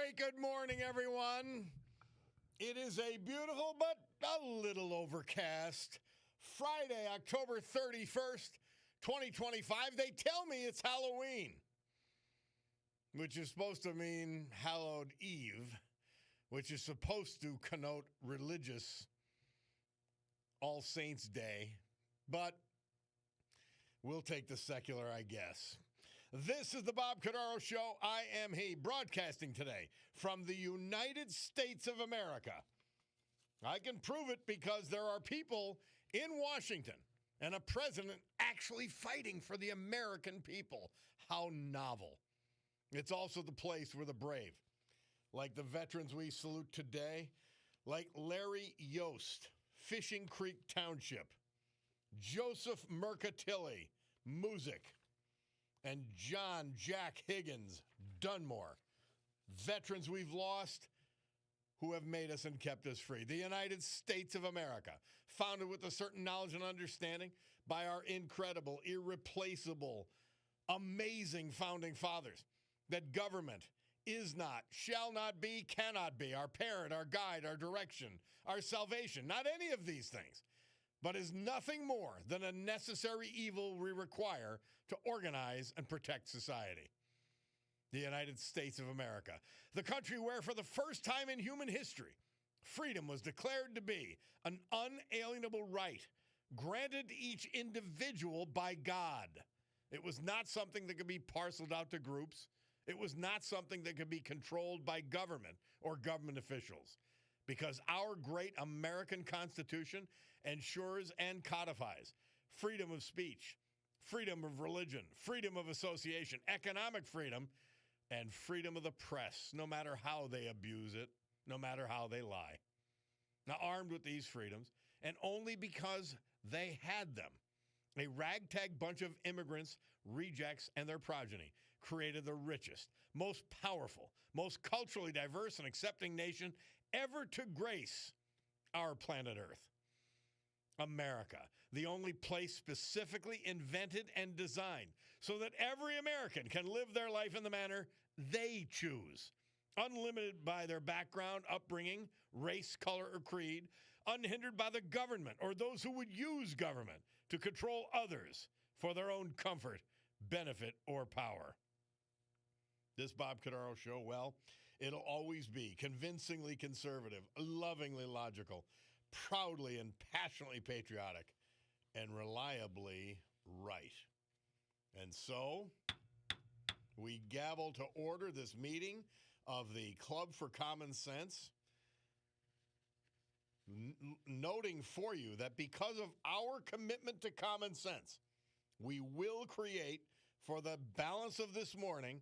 great good morning, everyone. It is a beautiful but a little overcast Friday, October 31st, 2025. They tell me it's Halloween, which is supposed to mean Hallowed Eve, which is supposed to connote religious All Saints Day, but we'll take the secular, I guess. This is the Bob Cordaro Show. I am he, broadcasting today from the United States of America. I can prove it because there are people in Washington and a president actually fighting for the American people. How novel. It's also the place where the brave, like the veterans we salute today, like Larry Yost, Fishing Creek Township, Joseph Mercatilli, Music, and John Jack Higgins, Dunmore, veterans we've lost who have made us and kept us free. The United States of America, founded with a certain knowledge and understanding by our incredible, irreplaceable, amazing founding fathers, that government is not, shall not be, cannot be our parent, our guide, our direction, our salvation. Not any of these things, but is nothing more than a necessary evil we require to organize and protect society. The United States of America, the country where for the first time in human history, freedom was declared to be an unalienable right granted to each individual by God. It was not something that could be parceled out to groups. It was not something that could be controlled by government or government officials, because our great American Constitution ensures and codifies freedom of speech, freedom of religion, freedom of association, economic freedom, and freedom of the press, no matter how they abuse it, no matter how they lie. Now, armed with these freedoms, and only because they had them, a ragtag bunch of immigrants, rejects, and their progeny created the richest, most powerful, most culturally diverse and accepting nation ever to grace our planet Earth. America, the only place specifically invented and designed so that every American can live their life in the manner they choose, unlimited by their background, upbringing, race, color, or creed, unhindered by the government or those who would use government to control others for their own comfort, benefit, or power. This Bob Cordaro Show, well, it'll always be convincingly conservative, lovingly logical, proudly and passionately patriotic, and reliably right. And so, we gavel to order this meeting of the Club for Common Sense, noting for you that because of our commitment to common sense, we will create for the balance of this morning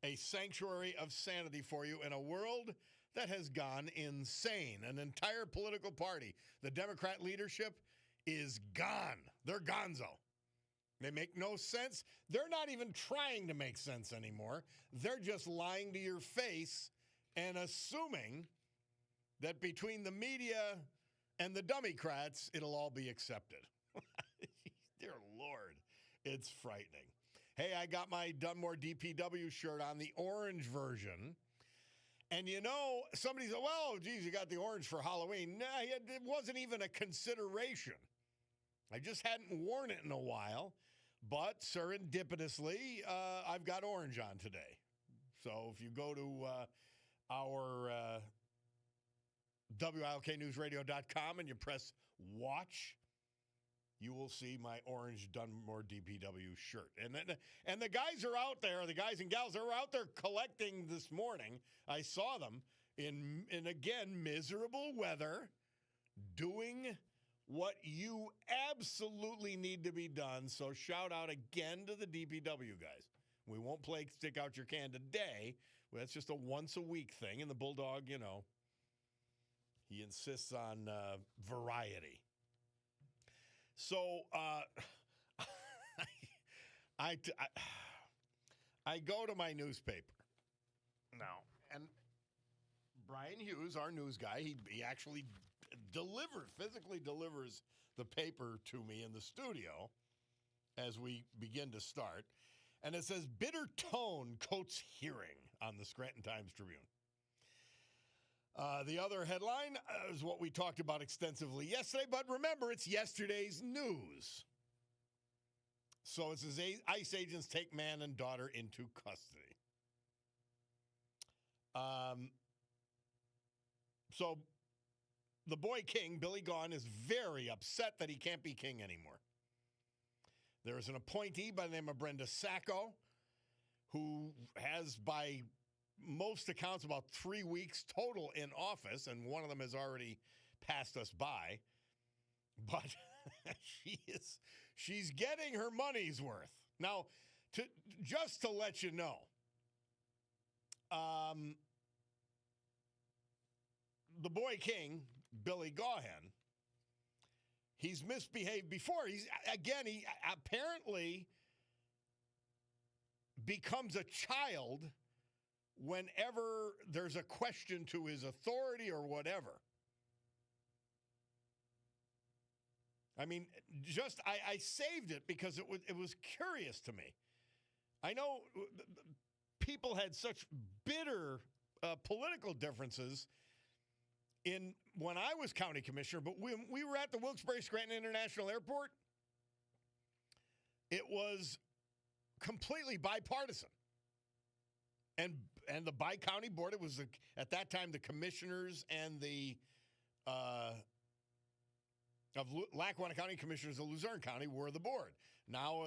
a sanctuary of sanity for you in a world that has gone insane. An entire political party, the Democrat leadership, is gone. They're gonzo. They make no sense. They're not even trying to make sense anymore. They're just lying to your face and assuming that between the media and the Dummycrats, it'll all be accepted. Dear Lord, it's frightening. Hey, I got my Dunmore DPW shirt on, the orange version. And you know, somebody said, well, geez, you got the orange for Halloween. Nah, it wasn't even a consideration. I just hadn't worn it in a while. But serendipitously, I've got orange on today. So if you go to our WILKNewsRadio.com and you press watch, you will see my orange Dunmore DPW shirt. And the guys are out there, the guys and gals are out there collecting this morning. I saw them in again, miserable weather, doing what you absolutely need to be done. So shout out again to the DPW guys. We won't play Stick Out Your Can today. Well, that's just a once a week thing. And the Bulldog, you know, he insists on variety. So I go to my newspaper now, and Brian Hughes, our news guy, he actually physically delivers the paper to me in the studio as we begin to start. And it says, bitter tone coats hearing on the Scranton Times-Tribune. The other headline is what we talked about extensively yesterday, but remember, it's yesterday's news. So it says ICE agents take man and daughter into custody. So the boy king, Billy Gone, is very upset that he can't be king anymore. There is an appointee by the name of Brenda Sacco who has, by most accounts, about 3 weeks total in office, and one of them has already passed us by. But she's getting her money's worth. Now, just to let you know, the boy king, Billy Gaughan, he's misbehaved before. He apparently becomes a child whenever there's a question to his authority or whatever. I mean, I saved it because it was curious to me. I know people had such bitter political differences when I was county commissioner, but when we were at the Wilkes-Barre-Scranton International Airport, it was completely bipartisan. And the bi-county board, it was at that time the commissioners and the of Lackawanna County commissioners of Luzerne County were the board. Now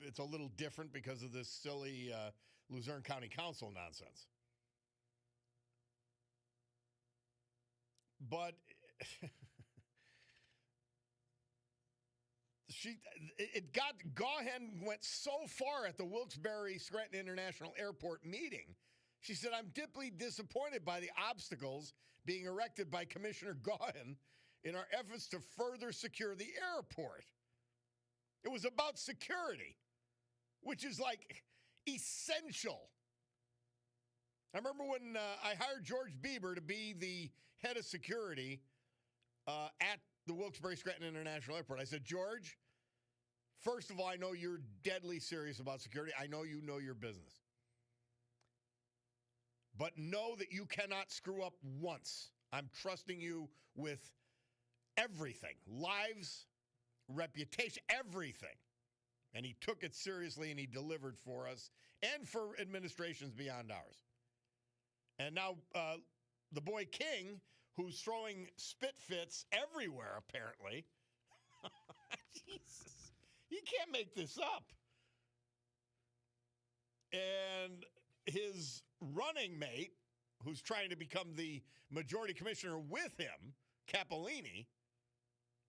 it's a little different because of this silly Luzerne County Council nonsense. But Gaughan went so far at the Wilkes-Barre-Scranton International Airport meeting. She said, "I'm deeply disappointed by the obstacles being erected by Commissioner Gaughan in our efforts to further secure the airport." It was about security, which is like essential. I remember when I hired George Bieber to be the head of security at the Wilkes-Barre-Scranton International Airport. I said, "George, first of all, I know you're deadly serious about security. I know you know your business. But know that you cannot screw up once. I'm trusting you with everything, lives, reputation, everything." And he took it seriously, and he delivered for us and for administrations beyond ours. And now the boy king, who's throwing spit fits everywhere, apparently. Jesus. You can't make this up. And his running mate, who's trying to become the majority commissioner with him, Cappellini,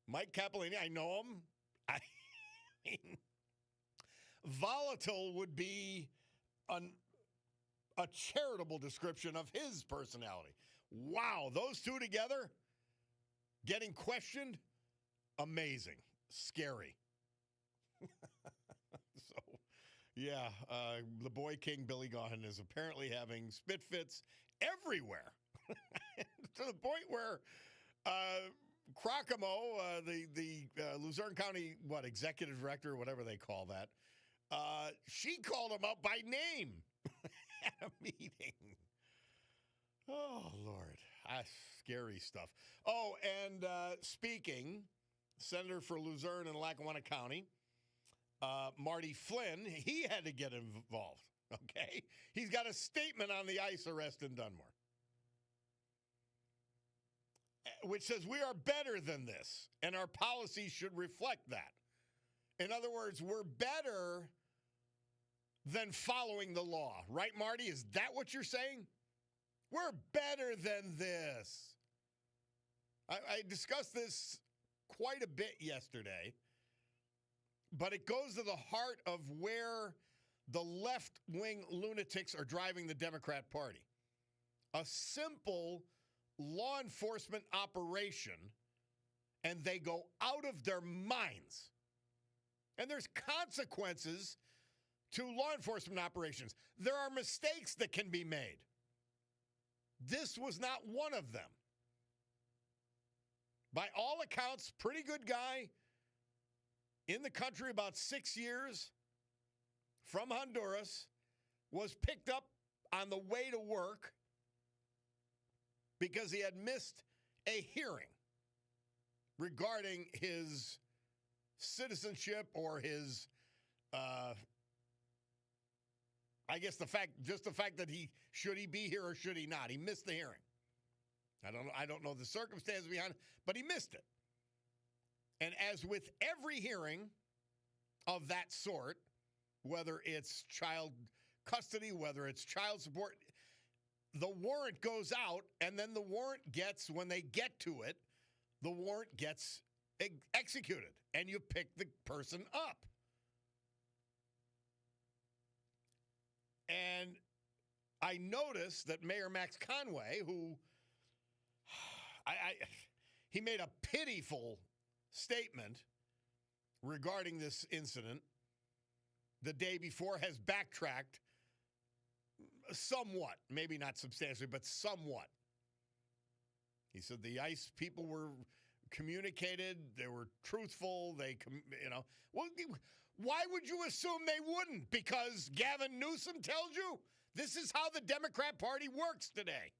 Mike Cappellini, I know him. I mean, volatile would be a charitable description of his personality. Wow, those two together, getting questioned, amazing, scary. So, yeah, the boy king, Billy Gaughan, is apparently having spit fits everywhere. To the point where Crocamo, the Luzerne County, executive director, whatever they call that, she called him out by name at a meeting. Oh, Lord. Scary stuff. Oh, and speaking, Senator for Luzerne and Lackawanna County, Marty Flynn, he had to get involved, okay? He's got a statement on the ICE arrest in Dunmore, which says we are better than this, and our policies should reflect that. In other words, we're better than following the law. Right, Marty? Is that what you're saying? We're better than this. I discussed this quite a bit yesterday, but it goes to the heart of where the left-wing lunatics are driving the Democrat Party. A simple law enforcement operation, and they go out of their minds. And there's consequences to law enforcement operations. There are mistakes that can be made. This was not one of them. By all accounts, pretty good guy, in the country about 6 years, from Honduras, was picked up on the way to work because he had missed a hearing regarding his citizenship or his, I guess the fact that should he be here or should he not? He missed the hearing. I don't know the circumstances behind it, but he missed it. And as with every hearing of that sort, whether it's child custody, whether it's child support, the warrant goes out, and then the warrant gets, when they get to it, the warrant gets executed, and you pick the person up. And I noticed that Mayor Max Conway, who he made a pitiful statement regarding this incident the day before, has backtracked somewhat, maybe not substantially, but somewhat. He said the ICE people were communicated, they were truthful, well, why would you assume they wouldn't? Because Gavin Newsom tells you this is how the Democrat Party works today.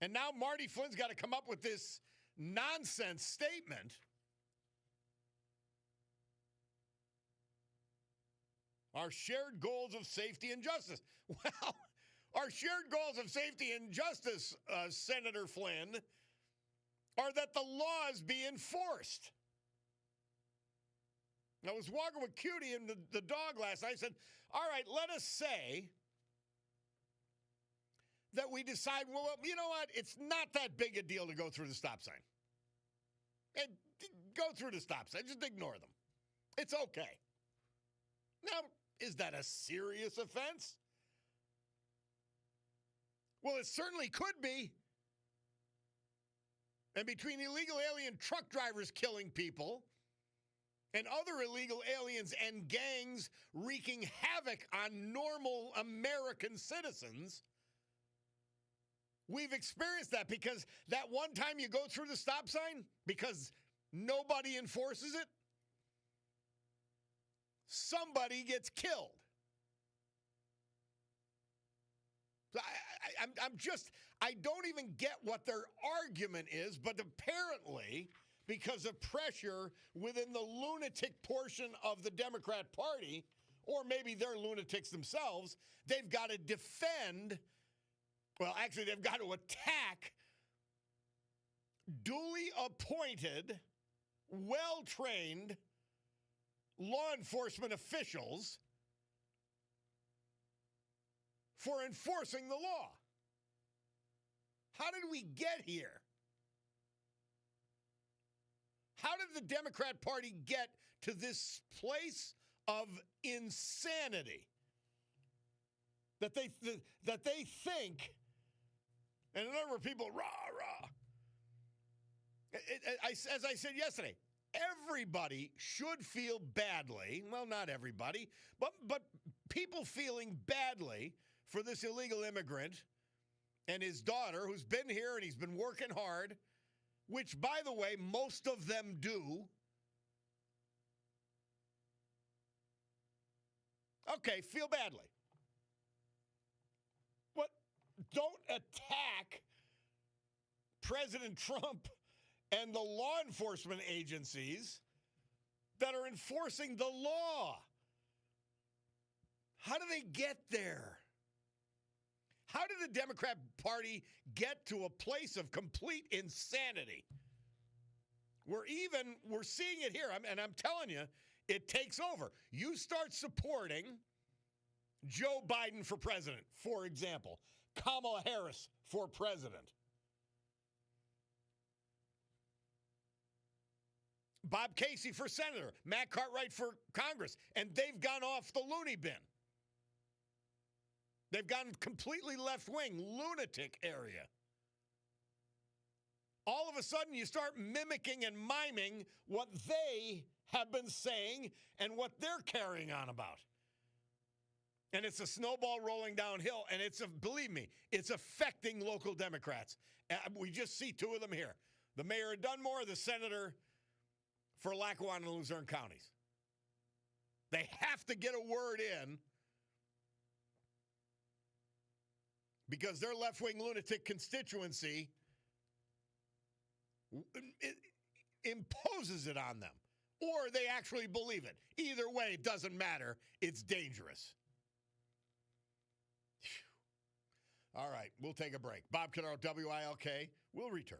And now Marty Flynn's got to come up with this nonsense statement. Our shared goals of safety and justice. Well, our shared goals of safety and justice, Senator Flynn, are that the laws be enforced. I was walking with Cutie and the dog last night. I said, all right, let us say that we decide, well, you know what? It's not that big a deal to go through the stop sign. And go through the stop sign. Just ignore them. It's okay. Now, is that a serious offense? Well, it certainly could be. And between illegal alien truck drivers killing people and other illegal aliens and gangs wreaking havoc on normal American citizens, we've experienced that, because that one time you go through the stop sign because nobody enforces it, somebody gets killed. I don't even get what their argument is, but apparently, because of pressure within the lunatic portion of the Democrat Party, or maybe they're lunatics themselves, they've got to defend, well, actually, they've got to attack duly appointed, well-trained law enforcement officials for enforcing the law. How did we get here? How did the Democrat Party get to this place of insanity that they think, and a number of people, rah. As I said yesterday, everybody should feel badly. Well, not everybody, but people feeling badly for this illegal immigrant and his daughter, who's been here and he's been working hard, which, by the way, most of them do. Okay, feel badly. But don't attack President Trump and the law enforcement agencies that are enforcing the law. How do they get there? How did the Democrat Party get to a place of complete insanity? We're seeing it here, and I'm telling you, it takes over. You start supporting Joe Biden for president, for example, Kamala Harris for president, Bob Casey for senator, Matt Cartwright for Congress, and they've gone off the loony bin. They've gone completely left-wing, lunatic area. All of a sudden, you start mimicking and miming what they have been saying and what they're carrying on about. And it's a snowball rolling downhill, and believe me, it's affecting local Democrats. We just see two of them here. The mayor of Dunmore, the senator for Lackawanna and Luzerne counties. They have to get a word in because their left-wing lunatic constituency imposes it on them, or they actually believe it. Either way, it doesn't matter. It's dangerous. Whew. All right, we'll take a break. Bob Cordaro, WILK. We'll return.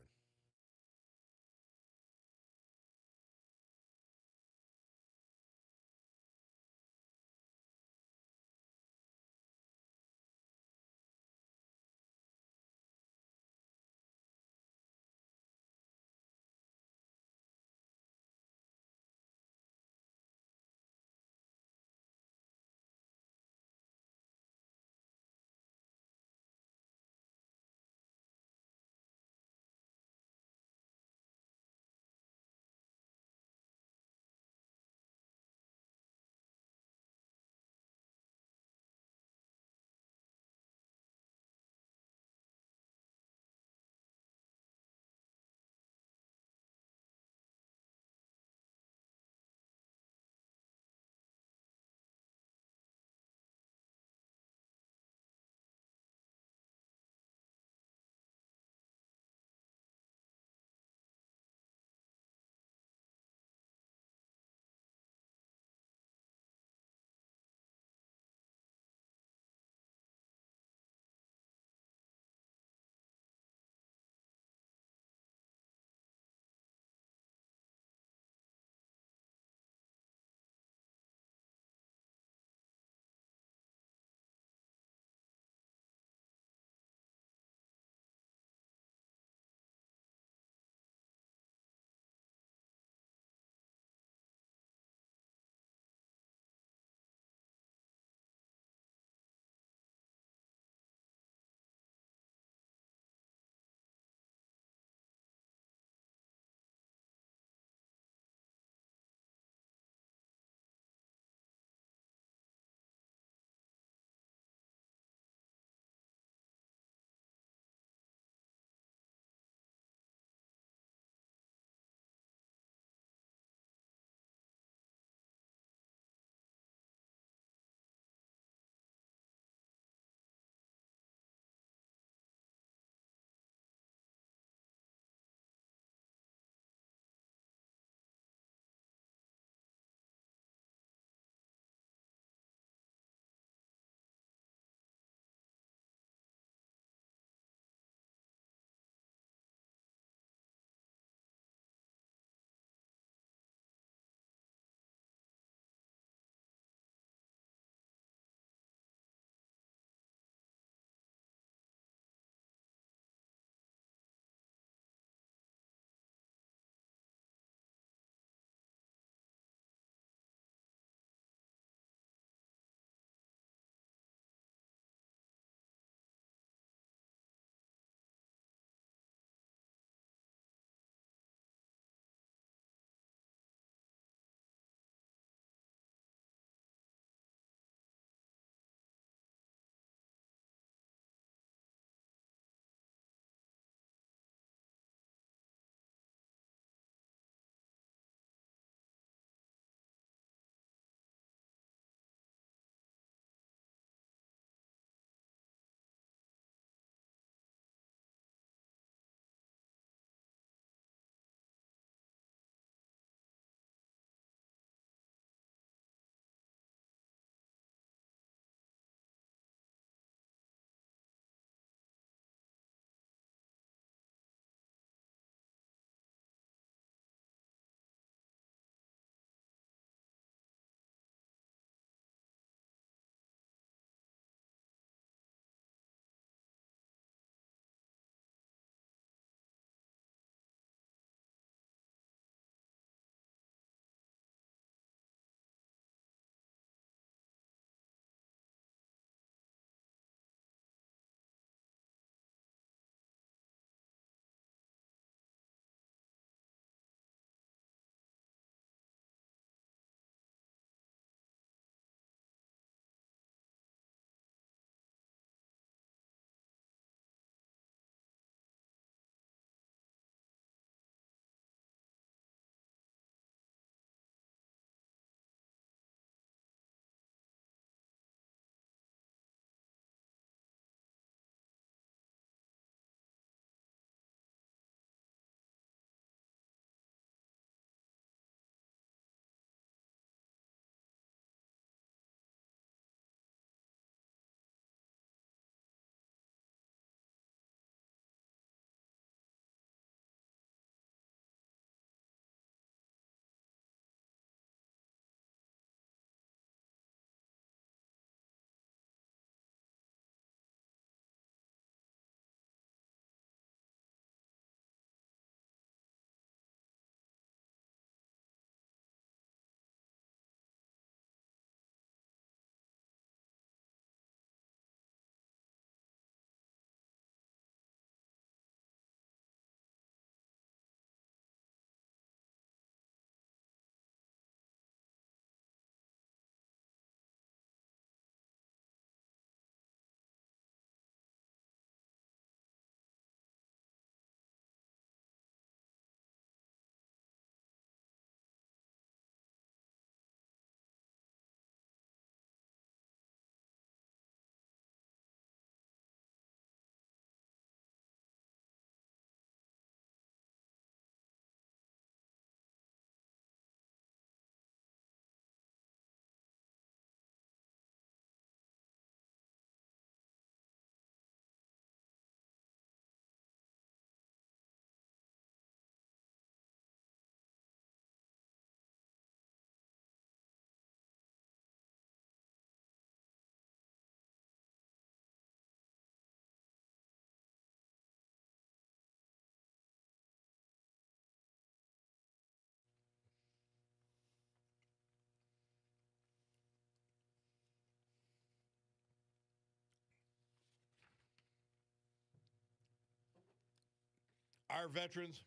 Our veterans,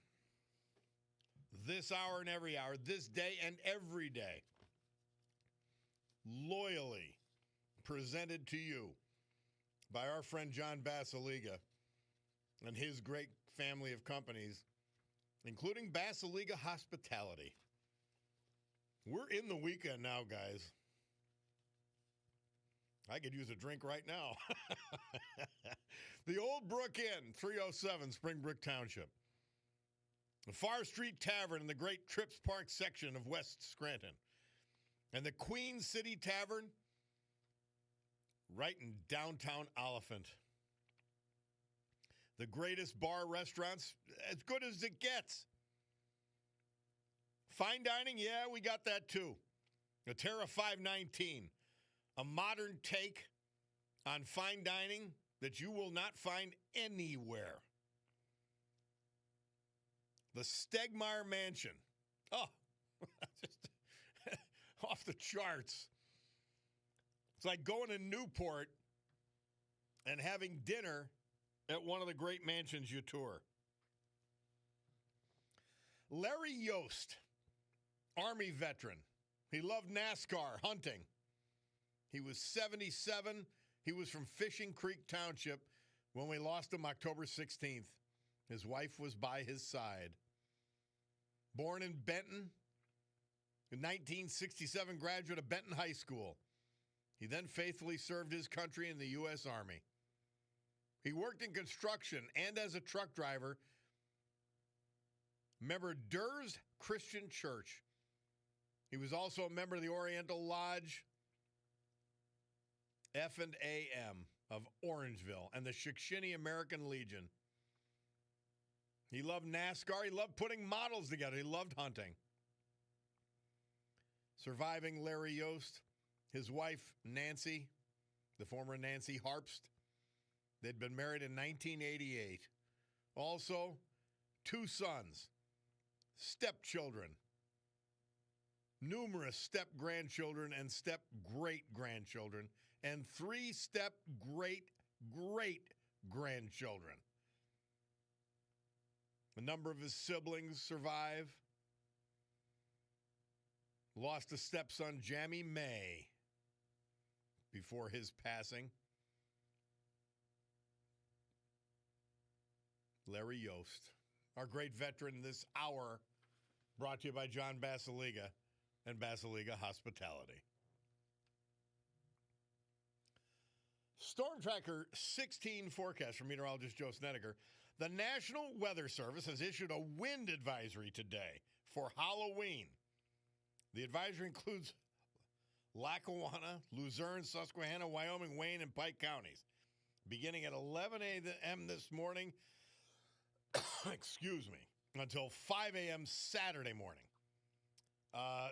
this hour and every hour, this day and every day, loyally presented to you by our friend John Basiliga and his great family of companies, including Basiliga Hospitality. We're in the weekend now, guys. I could use a drink right now. The Old Brook Inn, 307 Springbrook Township. The Far Street Tavern in the great Trips Park section of West Scranton. And the Queen City Tavern right in downtown Oliphant. The greatest bar restaurants, as good as it gets. Fine dining, yeah, we got that too. The Terra 519, a modern take on fine dining that you will not find anywhere. The Stegmeyer Mansion. Oh, just off the charts. It's like going to Newport and having dinner at one of the great mansions you tour. Larry Yost, Army veteran. He loved NASCAR, hunting. He was 77. He was from Fishing Creek Township when we lost him October 16th. His wife was by his side. Born in Benton, in 1967, graduate of Benton High School. He then faithfully served his country in the U.S. Army. He worked in construction and as a truck driver. Member Durs Christian Church. He was also a member of the Oriental Lodge F&AM of Orangeville and the Shikshini American Legion. He loved NASCAR. He loved putting models together. He loved hunting. Surviving Larry Yost, his wife Nancy, the former Nancy Harpst. They'd been married in 1988. Also, 2 sons, stepchildren, numerous step-grandchildren and step-great-grandchildren, and 3 step-great-great-grandchildren. A number of his siblings survive. Lost a stepson, Jamie May, before his passing. Larry Yost, our great veteran this hour, brought to you by John Basiliga and Basiliga Hospitality. Storm Tracker 16 forecast from meteorologist Joe Snedeker. The National Weather Service has issued a wind advisory today for Halloween. The advisory includes Lackawanna, Luzerne, Susquehanna, Wyoming, Wayne, and Pike counties. Beginning at 11 a.m. this morning, excuse me, until 5 a.m. Saturday morning.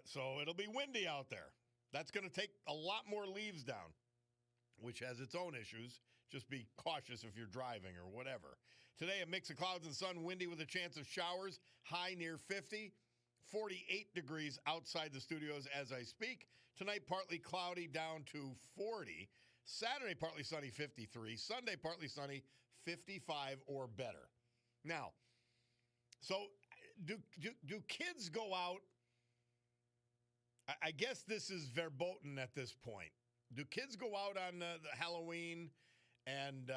So it'll be windy out there. That's going to take a lot more leaves down, which has its own issues. Just be cautious if you're driving or whatever. Today, a mix of clouds and sun, windy with a chance of showers, high near 50, 48 degrees outside the studios as I speak. Tonight, partly cloudy down to 40. Saturday, partly sunny, 53. Sunday, partly sunny, 55 or better. Now, so do kids go out? I guess this is verboten at this point. Do kids go out on the Halloween and,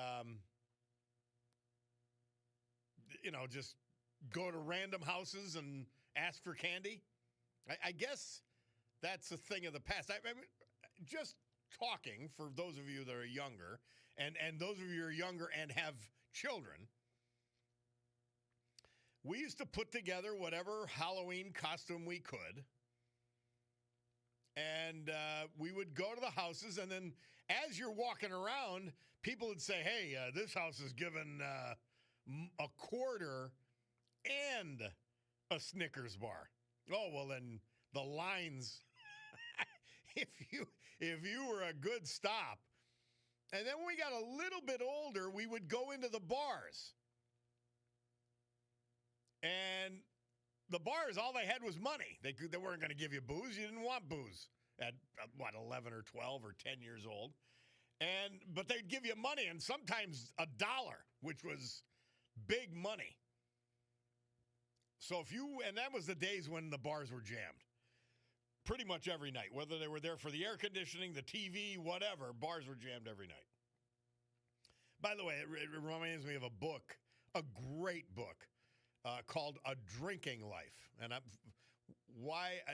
just go to random houses and ask for candy? I guess that's a thing of the past. I mean, just talking for those of you that are younger, and those of you who are younger and have children, we used to put together whatever Halloween costume we could. And we would go to the houses, and then as you're walking around, people would say, hey, this house is given a quarter and a Snickers bar. Oh, well, then the lines, if you were a good stop. And then when we got a little bit older, we would go into the bars. And the bars, all they had was money. They weren't going to give you booze. You didn't want booze at, 11 or 12 or 10 years old. But they'd give you money, and sometimes $1, which was big money. So and that was the days when the bars were jammed. Pretty much every night, whether they were there for the air conditioning, the TV, whatever, bars were jammed every night. By the way, it reminds me of a book, a great book, called A Drinking Life. And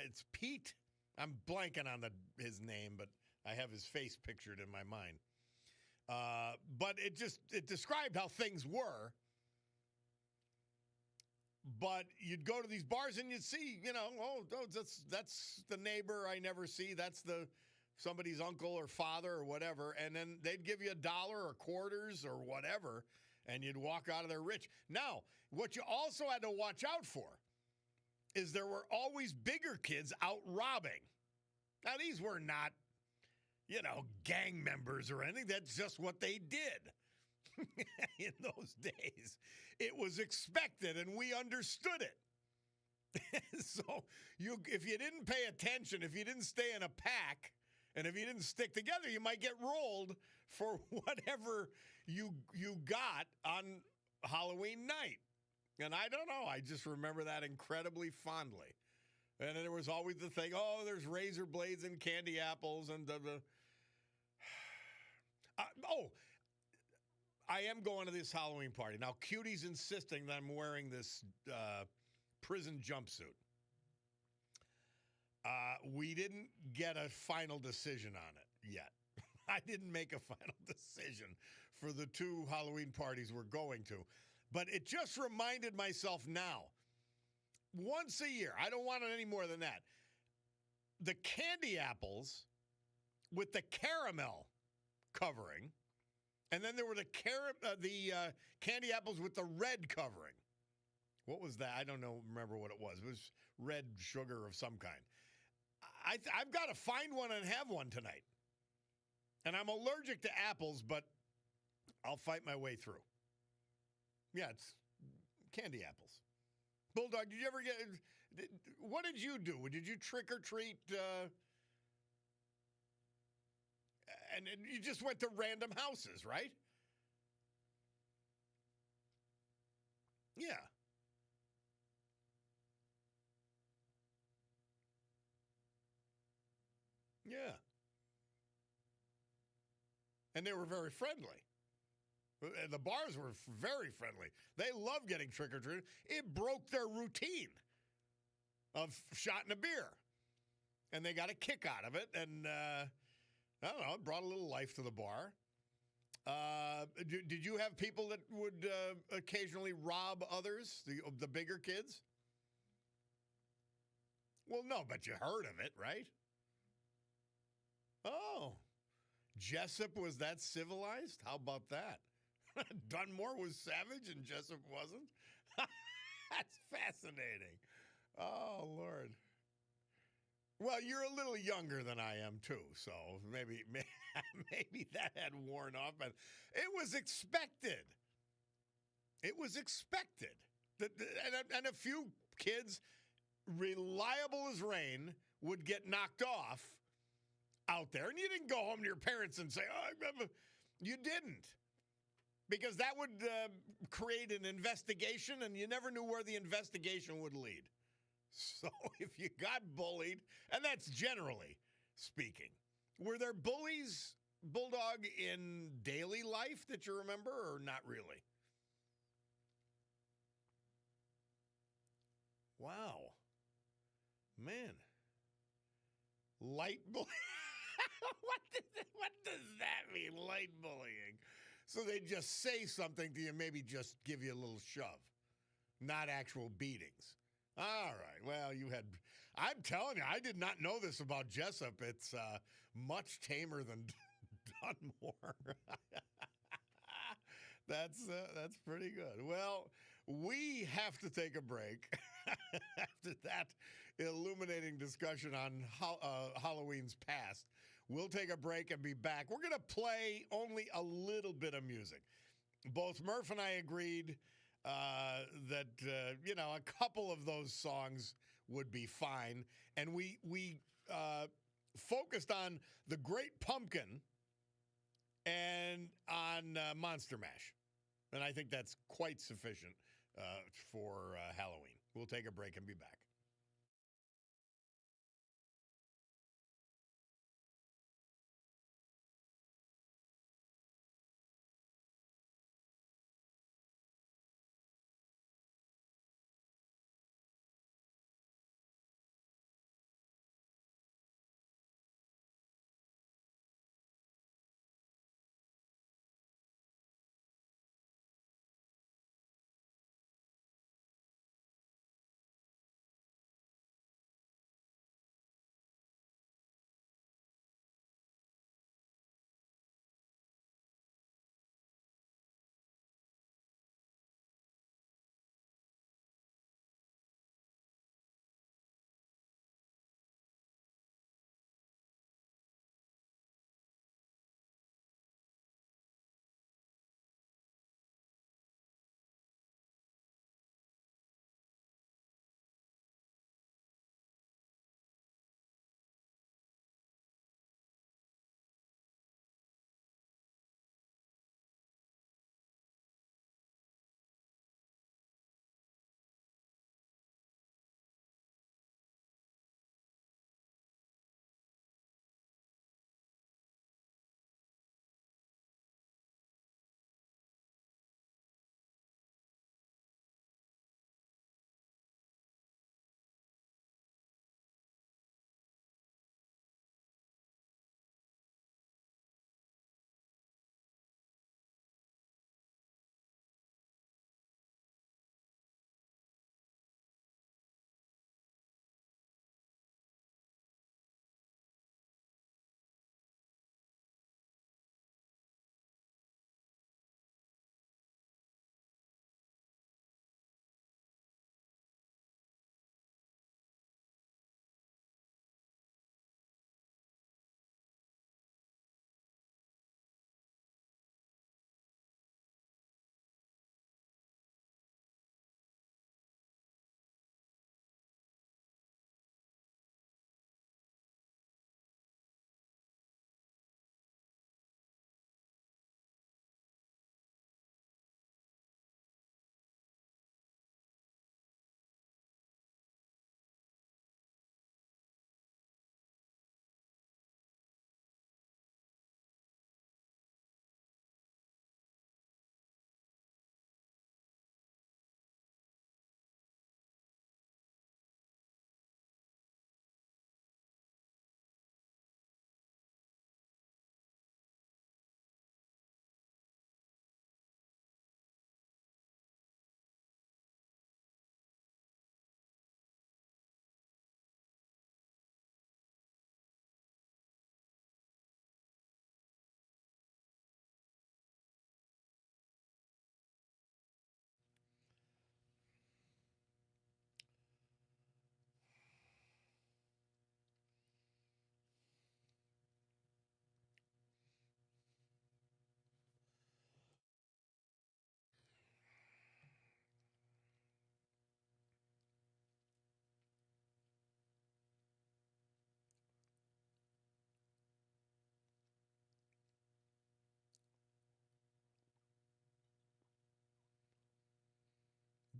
it's Pete. I'm blanking on his name, but I have his face pictured in my mind. But it described how things were. But you'd go to these bars and you'd see, that's the neighbor I never see. That's somebody's uncle or father or whatever. And then they'd give you $1 or quarters or whatever, and you'd walk out of there rich. Now, what you also had to watch out for is there were always bigger kids out robbing. Now, these were not, gang members or anything. That's just what they did in those days. It was expected, and we understood it. So if you didn't pay attention, if you didn't stay in a pack, and if you didn't stick together, you might get rolled for whatever you got on Halloween night. And I don't know. I just remember that incredibly fondly. And then there was always the thing, there's razor blades and candy apples and I am going to this Halloween party. Now, Cutie's insisting that I'm wearing this prison jumpsuit. We didn't get a final decision on it yet. I didn't make a final decision for the 2 Halloween parties we're going to. But it just reminded myself now, once a year, I don't want it any more than that, the candy apples with the caramel covering, and then there were the candy apples with the red covering. What was that? I don't remember what it was. It was red sugar of some kind. I've got to find one and have one tonight. And I'm allergic to apples, but I'll fight my way through. Yeah, it's candy apples. Bulldog, did you ever what did you do? Did you trick or treat? And you just went to random houses, right? Yeah. Yeah. And they were very friendly. The bars were very friendly. They loved getting trick-or-treated. It broke their routine of shotting a beer. And they got a kick out of it. And, I don't know, it brought a little life to the bar. Did you have people that would occasionally rob others, the bigger kids? Well, no, but you heard of it, right? Oh, Jessup was that civilized? How about that? Dunmore was savage and Jessup wasn't? That's fascinating. Oh, Lord. Well, you're a little younger than I am, too, so maybe that had worn off. But it was expected. It was expected. And a few kids, reliable as rain, would get knocked off out there. And you didn't go home to your parents and say, you didn't. Because that would create an investigation, and you never knew where the investigation would lead. So if you got bullied, and that's generally speaking, were there bullies, Bulldog, in daily life that you remember, or not really? Wow. Man. Light bullying? What does that mean, light bullying? So they just say something to you, maybe just give you a little shove, not actual beatings. All right. Well, I'm telling you, I did not know this about Jessup. It's much tamer than Dunmore. That's pretty good. Well, we have to take a break after that illuminating discussion on Halloween's past. We'll take a break and be back. We're going to play only a little bit of music. Both Murph and I agreed that a couple of those songs would be fine, and we focused on the Great Pumpkin and on Monster Mash, and I think that's quite sufficient for Halloween. We'll take a break and be back.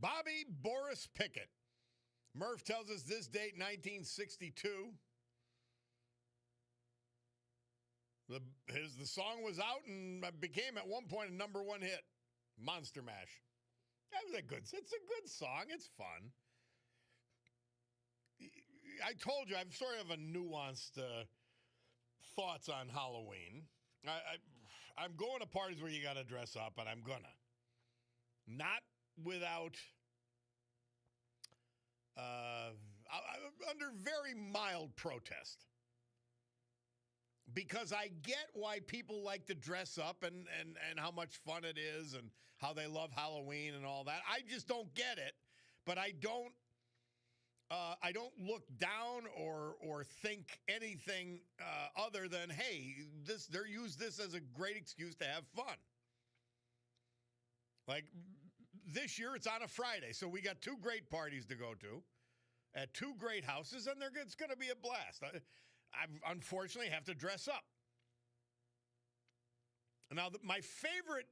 Bobby Boris Pickett. Murph tells us this date, 1962. The song was out and became at one point a number one hit. Monster Mash. It's a good song. It's fun. I told you I have sort of a nuanced thoughts on Halloween. I'm going to parties where you got to dress up, and I'm gonna. Not without under very mild protest. Because I get why people like to dress up and how much fun it is and how they love Halloween and all that. I just don't get it. But I don't look down or think anything other than, hey, they use this as a great excuse to have fun. Like this year, it's on a Friday, so we got two great parties to go to at two great houses, and it's going to be a blast. I unfortunately have to dress up. Now, my favorite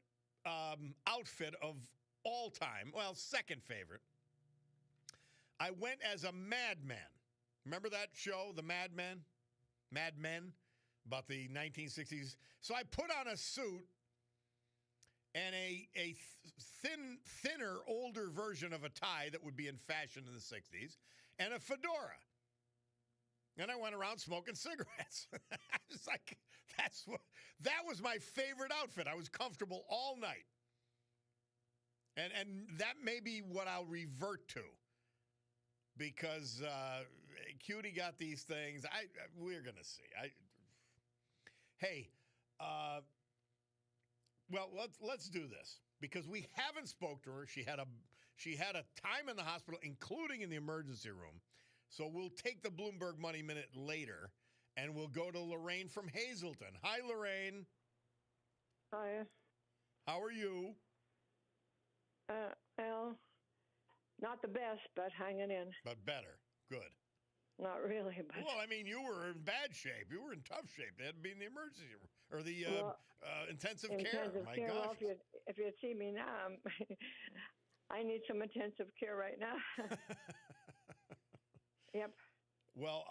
outfit of all time, well, second favorite, I went as a madman. Remember that show, The Mad Men? Mad Men, about the 1960s. So I put on a suit and a thinner, older version of a tie that would be in fashion in the 60s, and a fedora. And I went around smoking cigarettes. I was like, that was my favorite outfit. I was comfortable all night. And that may be what I'll revert to. Because Cutie got these things. We're going to see. Well, let's do this. Because we haven't spoke to her. She had a time in the hospital, including in the emergency room. So we'll take the Bloomberg Money Minute later, and we'll go to Lorraine from Hazleton. Hi, Lorraine. Hi. How are you? Well, not the best, but hanging in. But better. Good. Not really, but... Well, I mean, you were in bad shape. You were in tough shape. They had to be in the emergency room, or the intensive care. My gosh. Well, if you'd see me now, I need some intensive care right now. Yep. Well,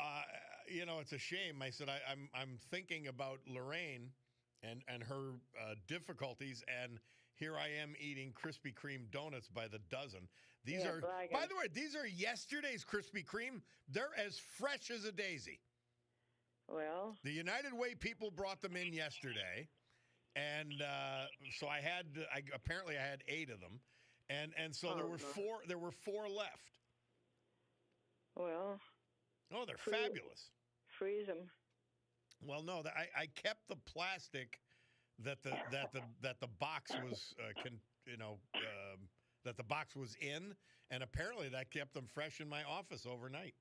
it's a shame. I said I'm thinking about Lorraine and her difficulties, and here I am eating Krispy Kreme donuts by the dozen. These are, bragging. By the way, these are yesterday's Krispy Kreme. They're as fresh as a daisy. Well, the United Way people brought them in yesterday, and so I had 8 of them, and so there were four left. Well, oh, they're fabulous. Freeze them. Well, no, I kept the plastic that the box was that the box was in, and apparently that kept them fresh in my office overnight.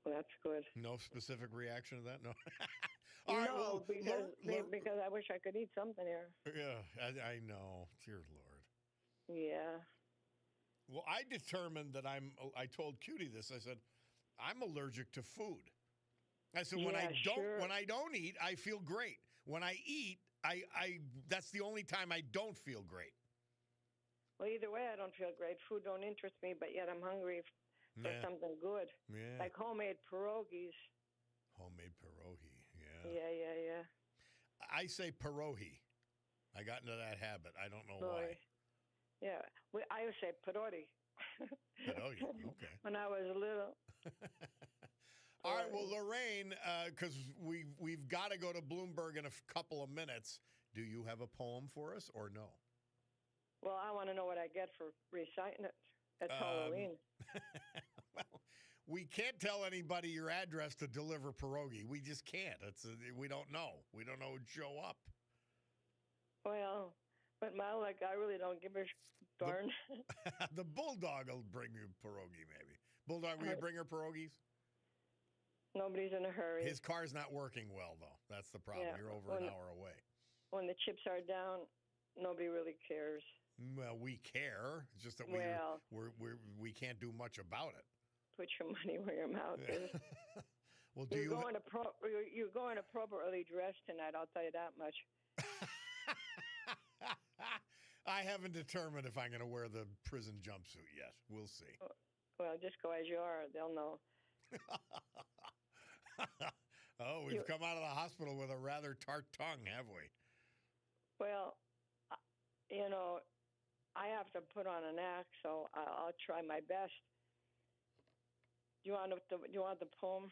Well, that's good. No specific reaction to that? No. All right, well, because I wish I could eat something here. Yeah, I know. Dear Lord. Yeah. Well, I determined that I told Cutie this. I said, I'm allergic to food. I said, when I don't eat, I feel great. When I eat, that's the only time I don't feel great. Well, either way, I don't feel great. Food don't interest me, but yet I'm hungry for something good. Yeah. Like homemade pierogies. Homemade pierogi, yeah. Yeah. I say pierogi. I got into that habit. I don't know why. Yeah, I would say pierogi. Pierogi, okay. When I was little. All right, well, Lorraine, because we've got to go to Bloomberg in a couple of minutes. Do you have a poem for us or no? Well, I want to know what I get for reciting it. It's Halloween. Well, we can't tell anybody your address to deliver pierogi. We just can't. We don't know. We don't know who'd show up. Well, but I really don't give a darn. The bulldog will bring you pierogi, maybe. Bulldog, will you bring her pierogies? Nobody's in a hurry. His car's not working well, though. That's the problem. Yeah. You're over an hour away. When the chips are down, nobody really cares. Well, we care. It's just that we can't do much about it. Put your money where your mouth is. Well, you're going appropriately dressed tonight. I'll tell you that much. I haven't determined if I'm going to wear the prison jumpsuit yet. We'll see. Well, just go as you are. They'll know. Oh, we've come out of the hospital with a rather tart tongue, have we? Well, I have to put on an act, so I'll try my best. Do you want the poem?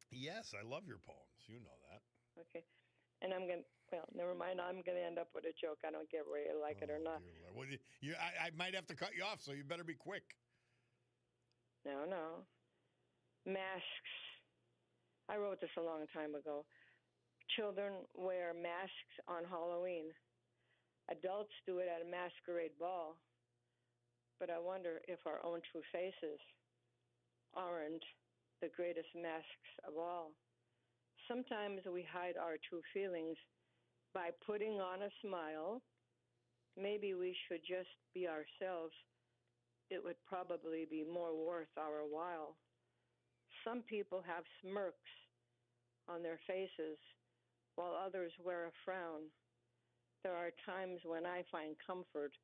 Yes, I love your poems. You know that. Okay. And never mind. I'm going to end up with a joke. I don't care whether you like it or not. Well, I might have to cut you off, so you better be quick. No. Masks. I wrote this a long time ago. Children wear masks on Halloween. Adults do it at a masquerade ball. But I wonder if our own true faces aren't the greatest masks of all. Sometimes we hide our true feelings by putting on a smile. Maybe we should just be ourselves. It would probably be more worth our while. Some people have smirks on their faces while others wear a frown. There are times when I find comfort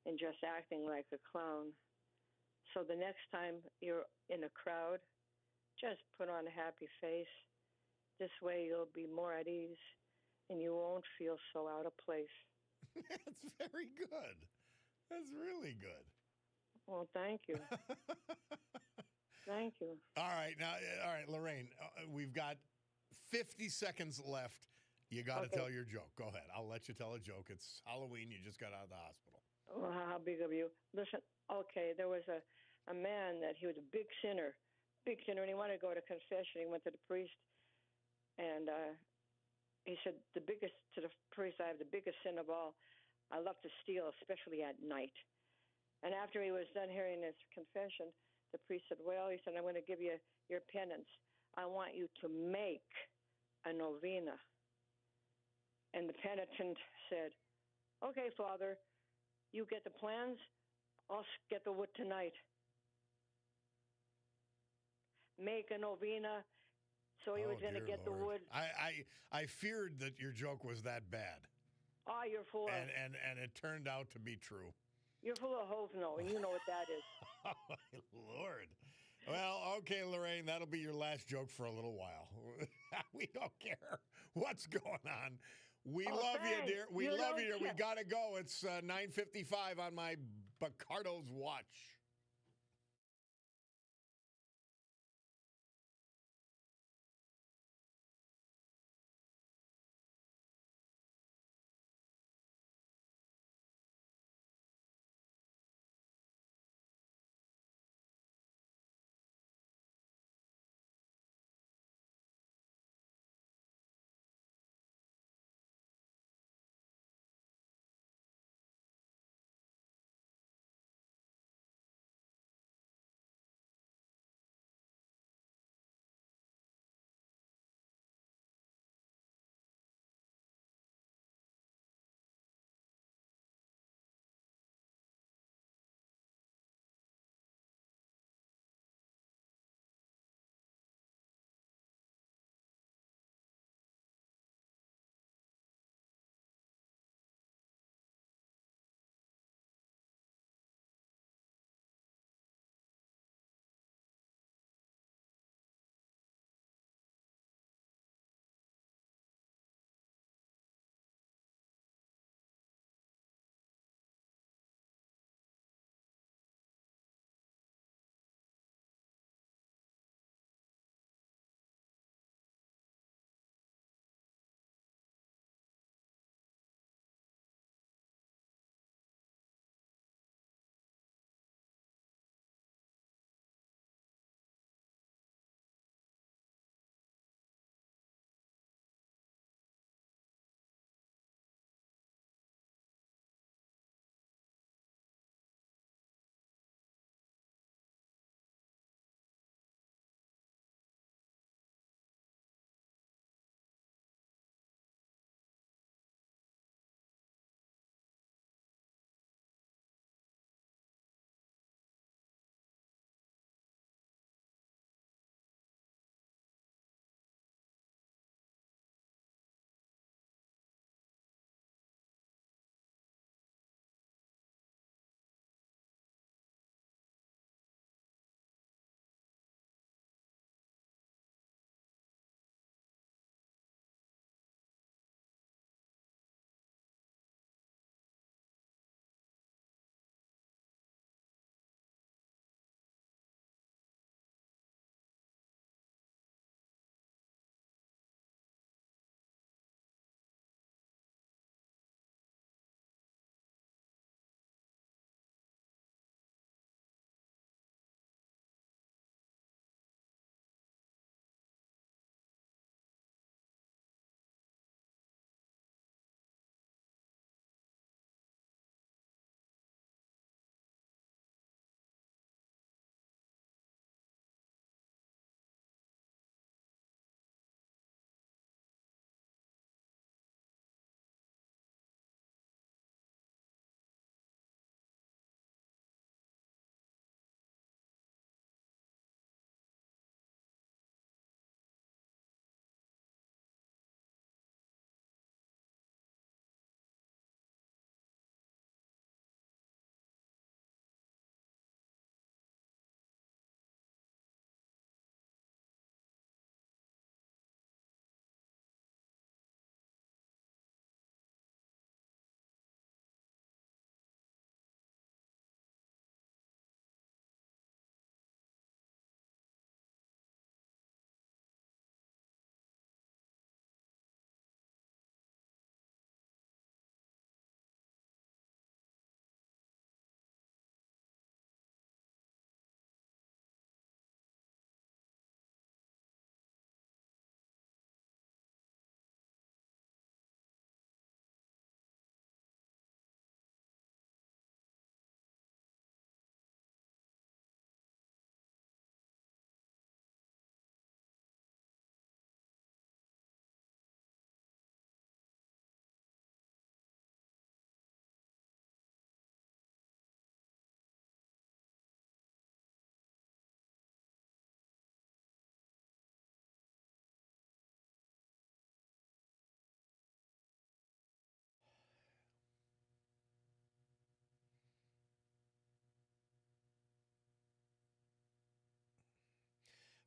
in just acting like a clown. So the next time you're in a crowd, just put on a happy face. This way you'll be more at ease and you won't feel so out of place. That's very good. That's really good. Well, thank you. Thank you. All right. Now, all right, Lorraine, we've got 50 seconds left. You got to Okay. tell your joke. Go ahead. I'll let you tell a joke. It's Halloween. You just got out of the hospital. Well, how big of you? Listen, okay, there was a man that he was a big sinner, and he wanted to go to confession. He went to the priest, and he said, the biggest, to the priest, I have the biggest sin of all. I love to steal, especially at night. And after he was done hearing his confession, the priest said, well, he said, I'm going to give you your penance. I want you to make a novena. And the penitent said, okay, Father, you get the plans, I'll get the wood tonight. Make a novena, so he was going to get Lord. the wood. I feared that your joke was that bad. Oh, you're full of... And it turned out to be true. You're full of hovno, and you know what that is. Oh, my Lord. Well, okay, Lorraine, that'll be your last joke for a little while. We don't care what's going on. We love thanks. you, dear. We You love don't you, dear. We care. got to go. It's 9:55 on my Bacardo's watch.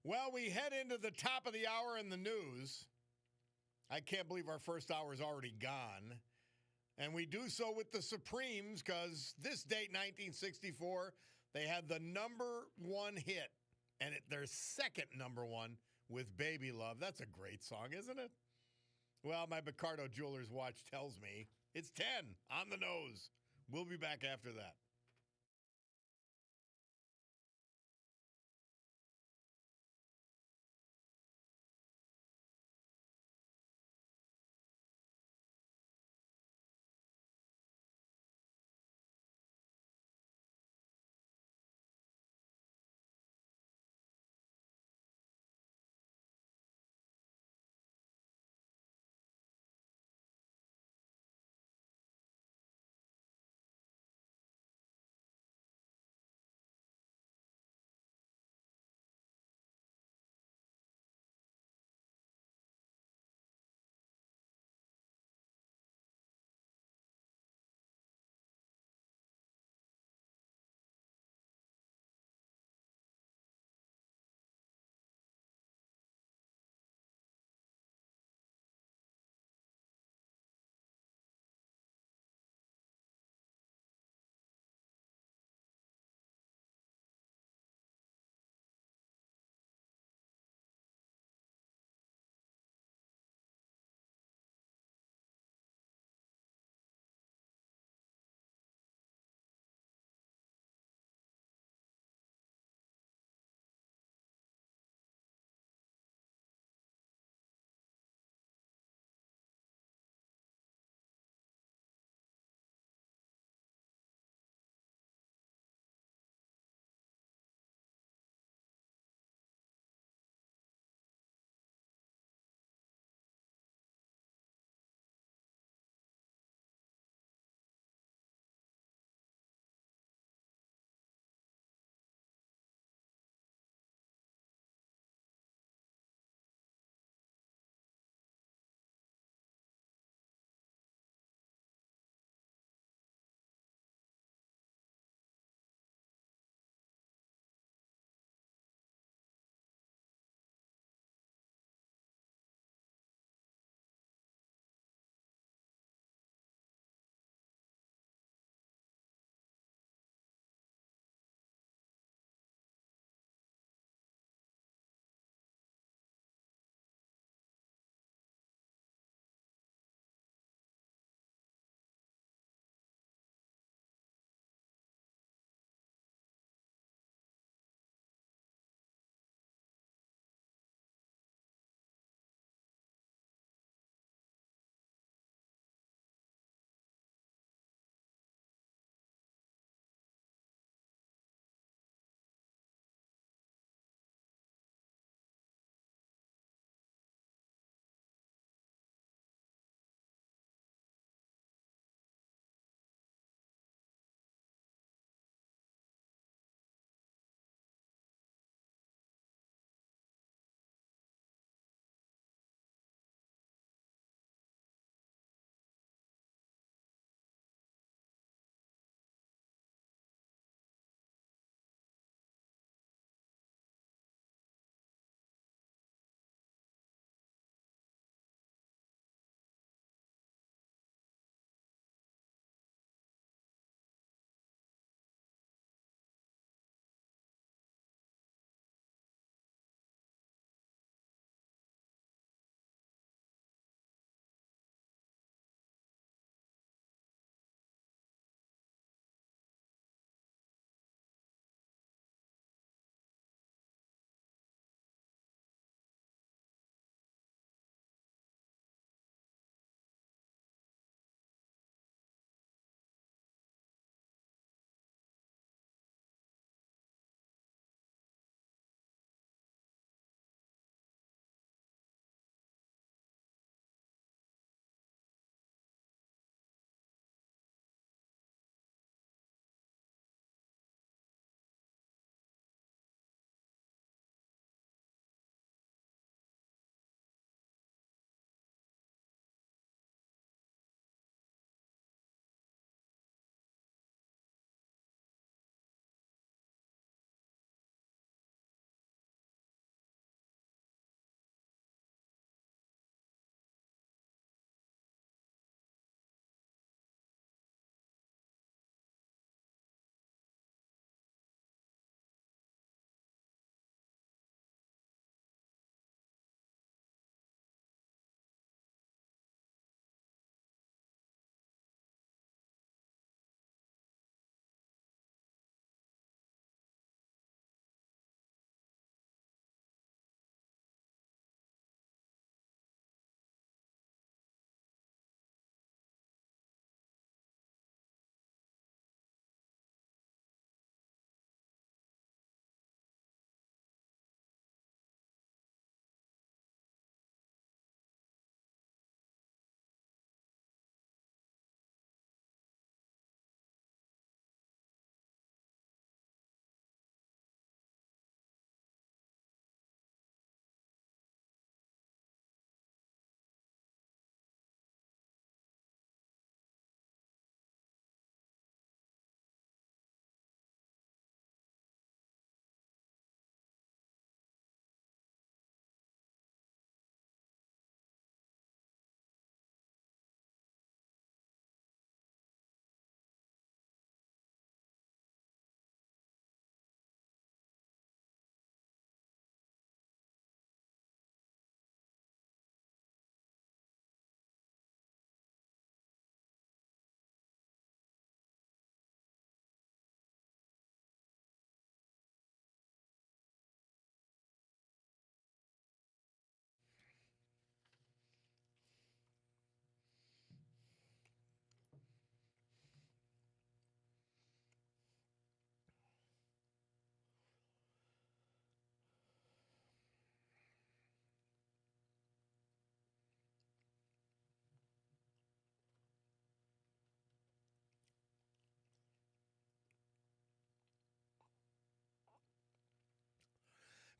Well, we head into the top of the hour in the news. I can't believe our first hour is already gone. And we do so with the Supremes because this date, 1964, they had the number one hit and their second number one with Baby Love. That's a great song, isn't it? Well, my Picardo Jewelers watch tells me it's 10 on the nose. We'll be back after that.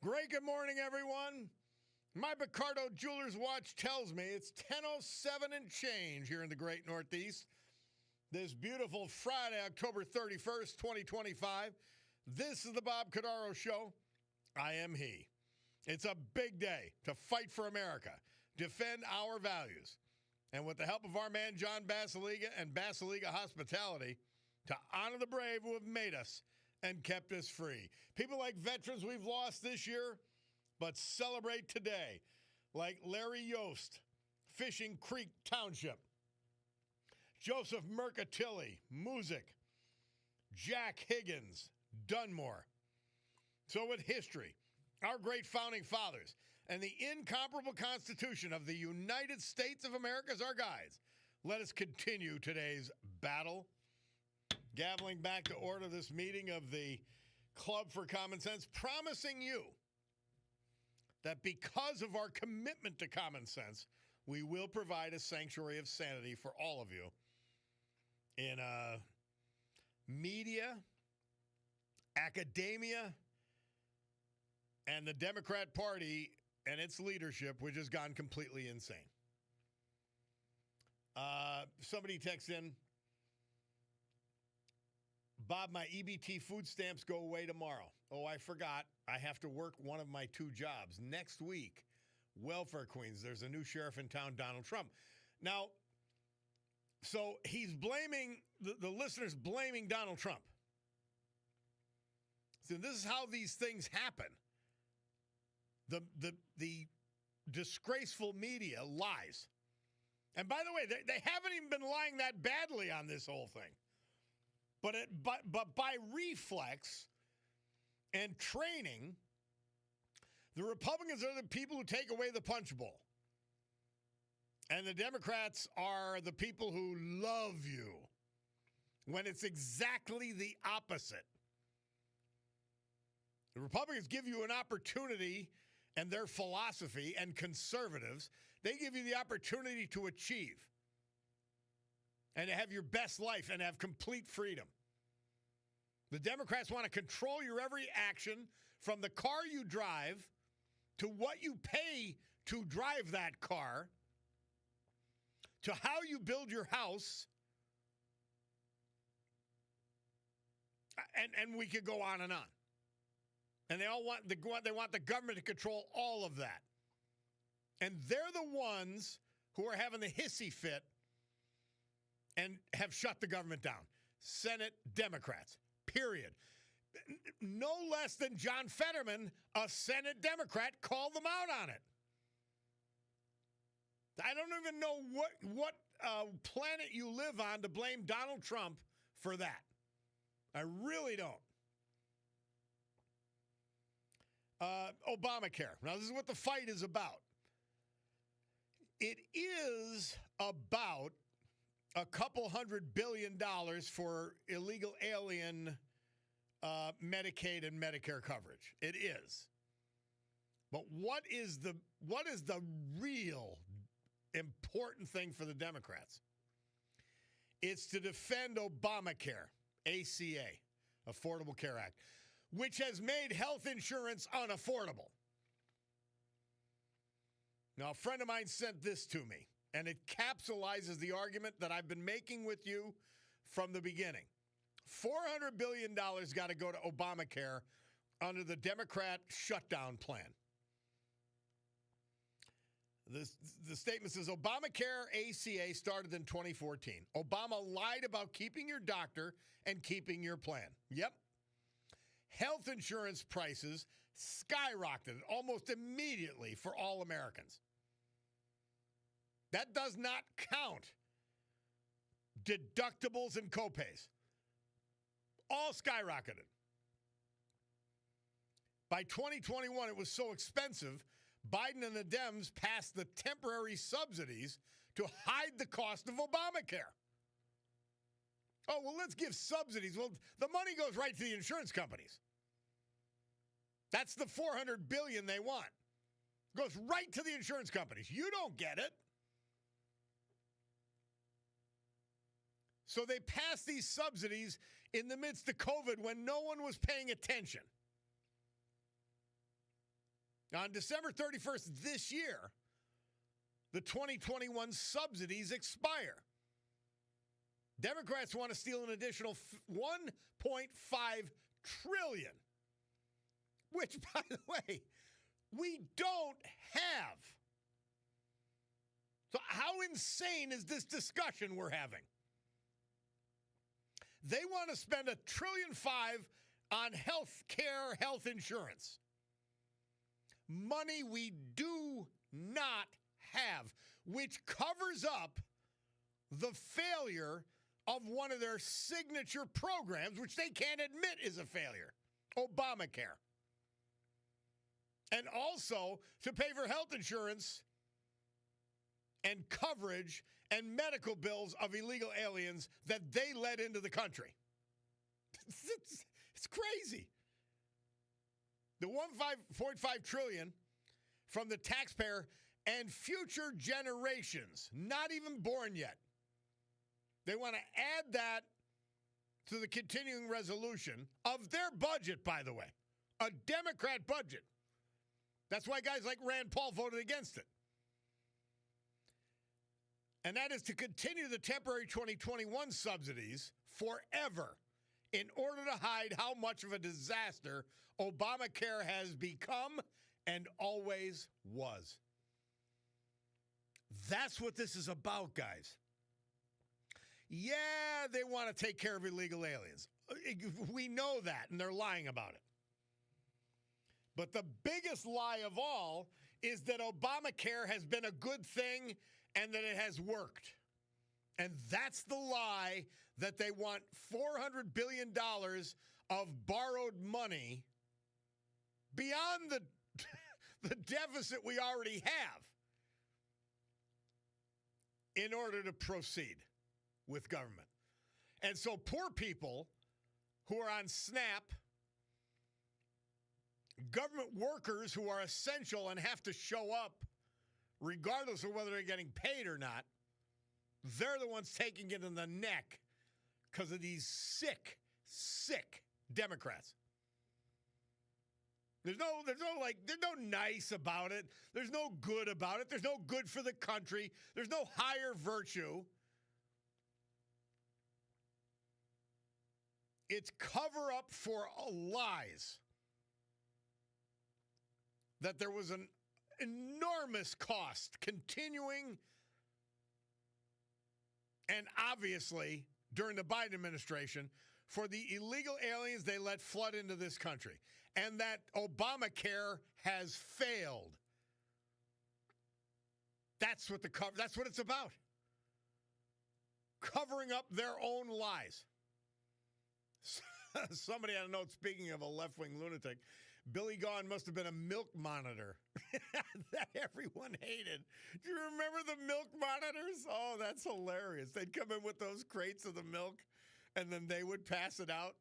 Great good morning, everyone. My Picardo Jeweler's watch tells me it's 10:07 and change here in the great Northeast. This beautiful Friday, October 31st, 2025. This is the Bob Cordaro Show. I am he. It's a big day to fight for America, defend our values, and with the help of our man John Basiliga and Basiliga Hospitality, to honor the brave who have made us and kept us free. People like veterans we've lost this year, but celebrate today, like Larry Yost, Fishing Creek Township, Joseph Mercatilli, Music, Jack Higgins, Dunmore. So with history, our great founding fathers, and the incomparable Constitution of the United States of America as our guides, let us continue today's battle. Gaveling back to order this meeting of the Club for Common Sense, promising you that because of our commitment to common sense, we will provide a sanctuary of sanity for all of you in media, academia, and the Democrat Party and its leadership, which has gone completely insane. Somebody texts in, Bob, my EBT food stamps go away tomorrow. Oh, I forgot. I have to work one of my two jobs. Next week, welfare queens, there's a new sheriff in town, Donald Trump. Now, so he's blaming, the listener's blaming Donald Trump. So this is how these things happen. The disgraceful media lies. And by the way, they haven't even been lying that badly on this whole thing. But by reflex and training, the Republicans are the people who take away the punch bowl. And the Democrats are the people who love you when it's exactly the opposite. The Republicans give you an opportunity, and their philosophy, and conservatives, they give you the opportunity to achieve and to have your best life and have complete freedom. The Democrats want to control your every action, from the car you drive to what you pay to drive that car, to how you build your house, and we could go on and on. And they want the government to control all of that. And they're the ones who are having the hissy fit and have shut the government down. Senate Democrats, period. No less than John Fetterman, a Senate Democrat, called them out on it. I don't even know what planet you live on to blame Donald Trump for that. I really don't. Obamacare. Now, this is what the fight is about. It is about a couple $100 billion for illegal alien Medicaid and Medicare coverage. It is. But what is the real important thing for the Democrats? It's to defend Obamacare, ACA, Affordable Care Act, which has made health insurance unaffordable. Now, a friend of mine sent this to me, and it capsulizes the argument that I've been making with you from the beginning. $400 billion got to go to Obamacare under the Democrat shutdown plan. The statement says Obamacare ACA started in 2014. Obama lied about keeping your doctor and keeping your plan. Yep. Health insurance prices skyrocketed almost immediately for all Americans. That does not count deductibles and copays. All skyrocketed. By 2021, it was so expensive, Biden and the Dems passed the temporary subsidies to hide the cost of Obamacare. Oh, well, let's give subsidies. Well, the money goes right to the insurance companies. That's the $400 billion they want. It goes right to the insurance companies. You don't get it. So they passed these subsidies in the midst of COVID when no one was paying attention. On December 31st this year, the 2021 subsidies expire. Democrats want to steal an additional $1.5 trillion, which, by the way, we don't have. So how insane is this discussion we're having? They want to spend $1.5 trillion on health care, health insurance. Money we do not have, which covers up the failure of one of their signature programs, which they can't admit is a failure, Obamacare. And also to pay for health insurance and coverage and medical bills of illegal aliens that they let into the country. It's crazy. The $1.5 trillion from the taxpayer and future generations, not even born yet. They want to add that to the continuing resolution of their budget, by the way, a Democrat budget. That's why guys like Rand Paul voted against it. And that is to continue the temporary 2021 subsidies forever in order to hide how much of a disaster Obamacare has become and always was. That's what this is about, guys. Yeah, they want to take care of illegal aliens. We know that, and they're lying about it. But the biggest lie of all is that Obamacare has been a good thing and that it has worked. And that's the lie, that they want $400 billion of borrowed money beyond the deficit we already have in order to proceed with government. And so poor people who are on SNAP, government workers who are essential and have to show up regardless of whether they're getting paid or not, they're the ones taking it in the neck because of these sick Democrats. There's no nice about it. There's no good about it. There's no good for the country. There's no higher virtue. It's cover up for lies. That there was an enormous cost continuing and obviously during the Biden administration for the illegal aliens they let flood into this country, and that Obamacare has failed. That's what it's about. Covering up their own lies. Somebody had a note, speaking of a left-wing lunatic, Billy Gahn must have been a milk monitor that everyone hated. Do you remember the milk monitors? Oh, that's hilarious. They'd come in with those crates of the milk, and then they would pass it out.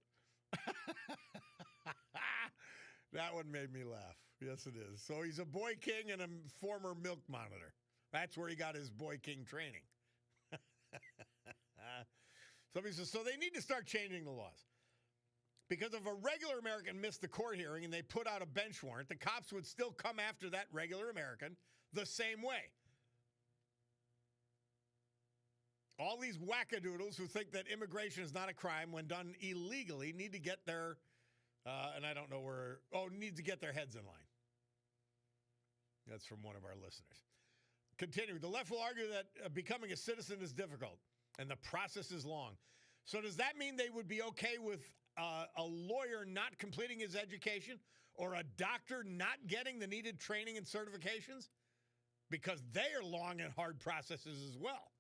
That one made me laugh. Yes, it is. So he's a boy king and a former milk monitor. That's where he got his boy king training. Somebody says, so they need to start changing the laws. Because if a regular American missed the court hearing and they put out a bench warrant, the cops would still come after that regular American the same way. All these wackadoodles who think that immigration is not a crime when done illegally need to get their, need to get their heads in line. That's from one of our listeners. Continuing, the left will argue that becoming a citizen is difficult and the process is long. So does that mean they would be okay with a lawyer not completing his education or a doctor not getting the needed training and certifications? Because they are long and hard processes as well.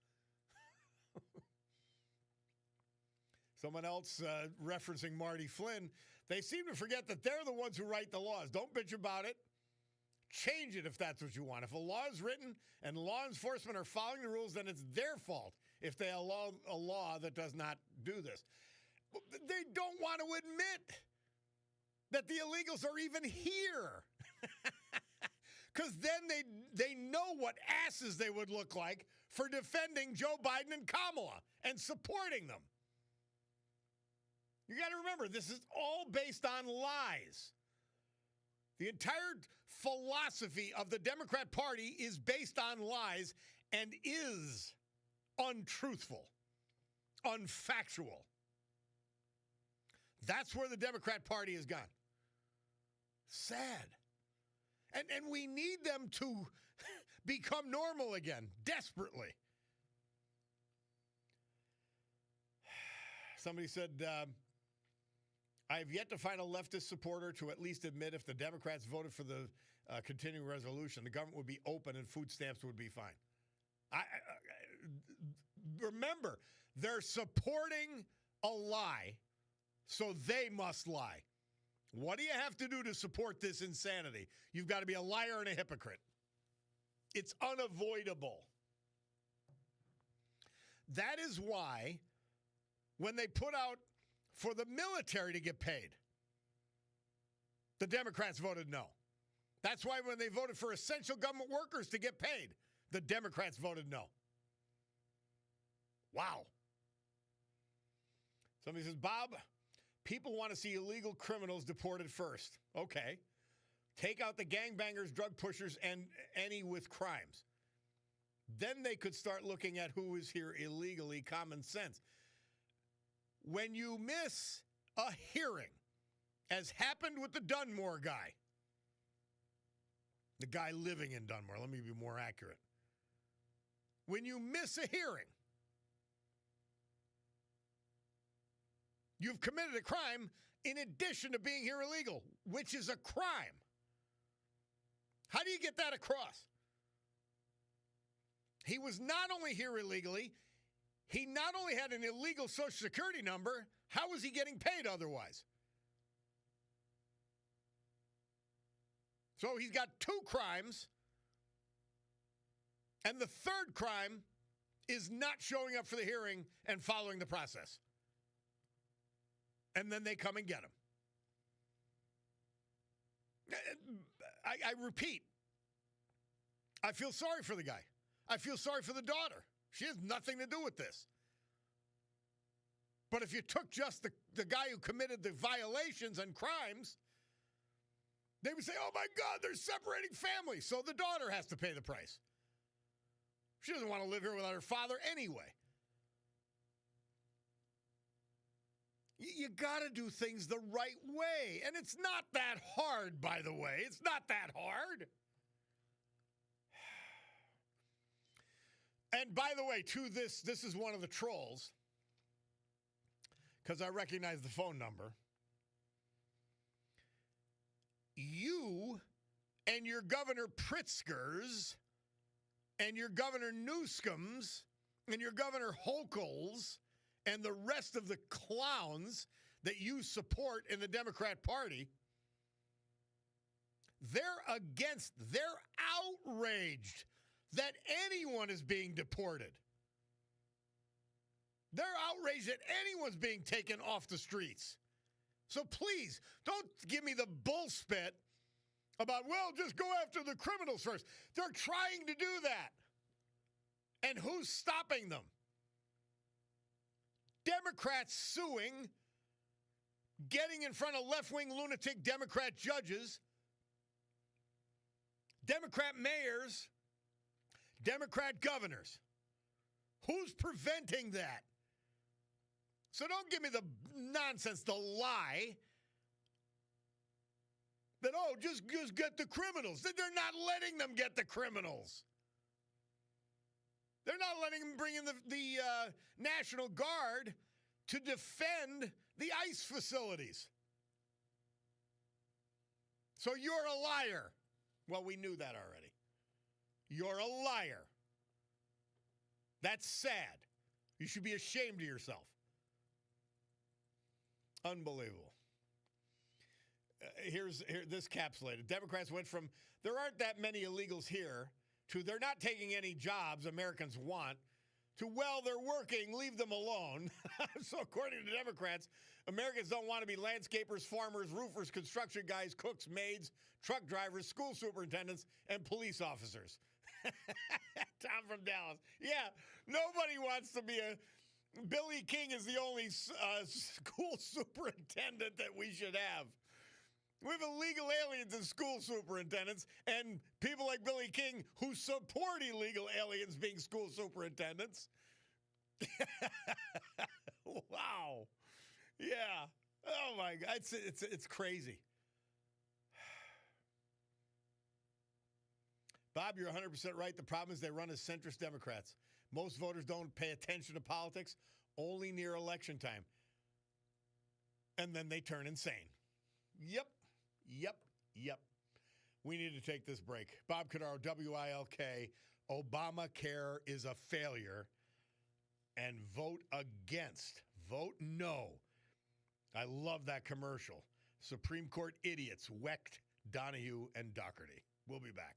Someone else referencing Marty Flynn, they seem to forget that they're the ones who write the laws. Don't bitch about it. Change it if that's what you want. If a law is written and law enforcement are following the rules, then it's their fault if they allow a law that does not do this. They don't want to admit that the illegals are even here. Because then they know what asses they would look like for defending Joe Biden and Kamala and supporting them. You got to remember, this is all based on lies. The entire philosophy of the Democrat Party is based on lies and is untruthful, unfactual. That's where the Democrat Party has gone. Sad. And we need them to become normal again, desperately. Somebody said, I have yet to find a leftist supporter to at least admit if the Democrats voted for the continuing resolution, the government would be open and food stamps would be fine. Remember, they're supporting a lie, so they must lie. What do you have to do to support this insanity? You've got to be a liar and a hypocrite. It's unavoidable. That is why when they put out for the military to get paid, the Democrats voted no. That's why when they voted for essential government workers to get paid, the Democrats voted no. Wow. Somebody says, Bob, people want to see illegal criminals deported first. Okay. Take out the gangbangers, drug pushers, and any with crimes. Then they could start looking at who is here illegally, common sense. When you miss a hearing, as happened with the Dunmore guy, the guy living in Dunmore, let me be more accurate. When you miss a hearing, you've committed a crime in addition to being here illegal, which is a crime. How do you get that across? He was not only here illegally, he not only had an illegal Social Security number, how was he getting paid otherwise? So he's got two crimes, and the third crime is not showing up for the hearing and following the process. And then they come and get him. I repeat, I feel sorry for the guy. I feel sorry for the daughter. She has nothing to do with this. But if you took just the guy who committed the violations and crimes, they would say, oh my God, they're separating families, so the daughter has to pay the price. She doesn't want to live here without her father anyway. You got to do things the right way. And it's not that hard, by the way. It's not that hard. And by the way, to this is one of the trolls, because I recognize the phone number. You and your Governor Pritzkers and your Governor Newscombs and your Governor Hochul's and the rest of the clowns that you support in the Democrat Party, they're outraged that anyone is being deported. They're outraged that anyone's being taken off the streets. So please, don't give me the bullspit about, well, just go after the criminals first. They're trying to do that. And who's stopping them? Democrats suing, getting in front of left-wing lunatic Democrat judges, Democrat mayors, Democrat governors. Who's preventing that? So don't give me the nonsense, the lie that, oh, just get the criminals. They're not letting them get the criminals. They're not letting them bring in the National Guard to defend the ICE facilities. So you're a liar. Well, we knew that already. You're a liar. That's sad. You should be ashamed of yourself. Unbelievable. Here this capsulated. Democrats went from there aren't that many illegals here to they're not taking any jobs Americans want to, well, they're working, leave them alone. So according to Democrats, Americans don't want to be landscapers, farmers, roofers, construction guys, cooks, maids, truck drivers, school superintendents, and police officers. Tom from Dallas. Yeah, nobody wants to be Billy King is the only school superintendent that we should have. We have illegal aliens as school superintendents and people like Billy King who support illegal aliens being school superintendents. Wow. Yeah. Oh my God. It's crazy. Bob, you're 100% right. The problem is they run as centrist Democrats. Most voters don't pay attention to politics only near election time. And then they turn insane. Yep. We need to take this break. Bob Cordaro, WILK. Obamacare is a failure. And vote against. Vote no. I love that commercial. Supreme Court idiots, Wecht, Donahue, and Doherty. We'll be back.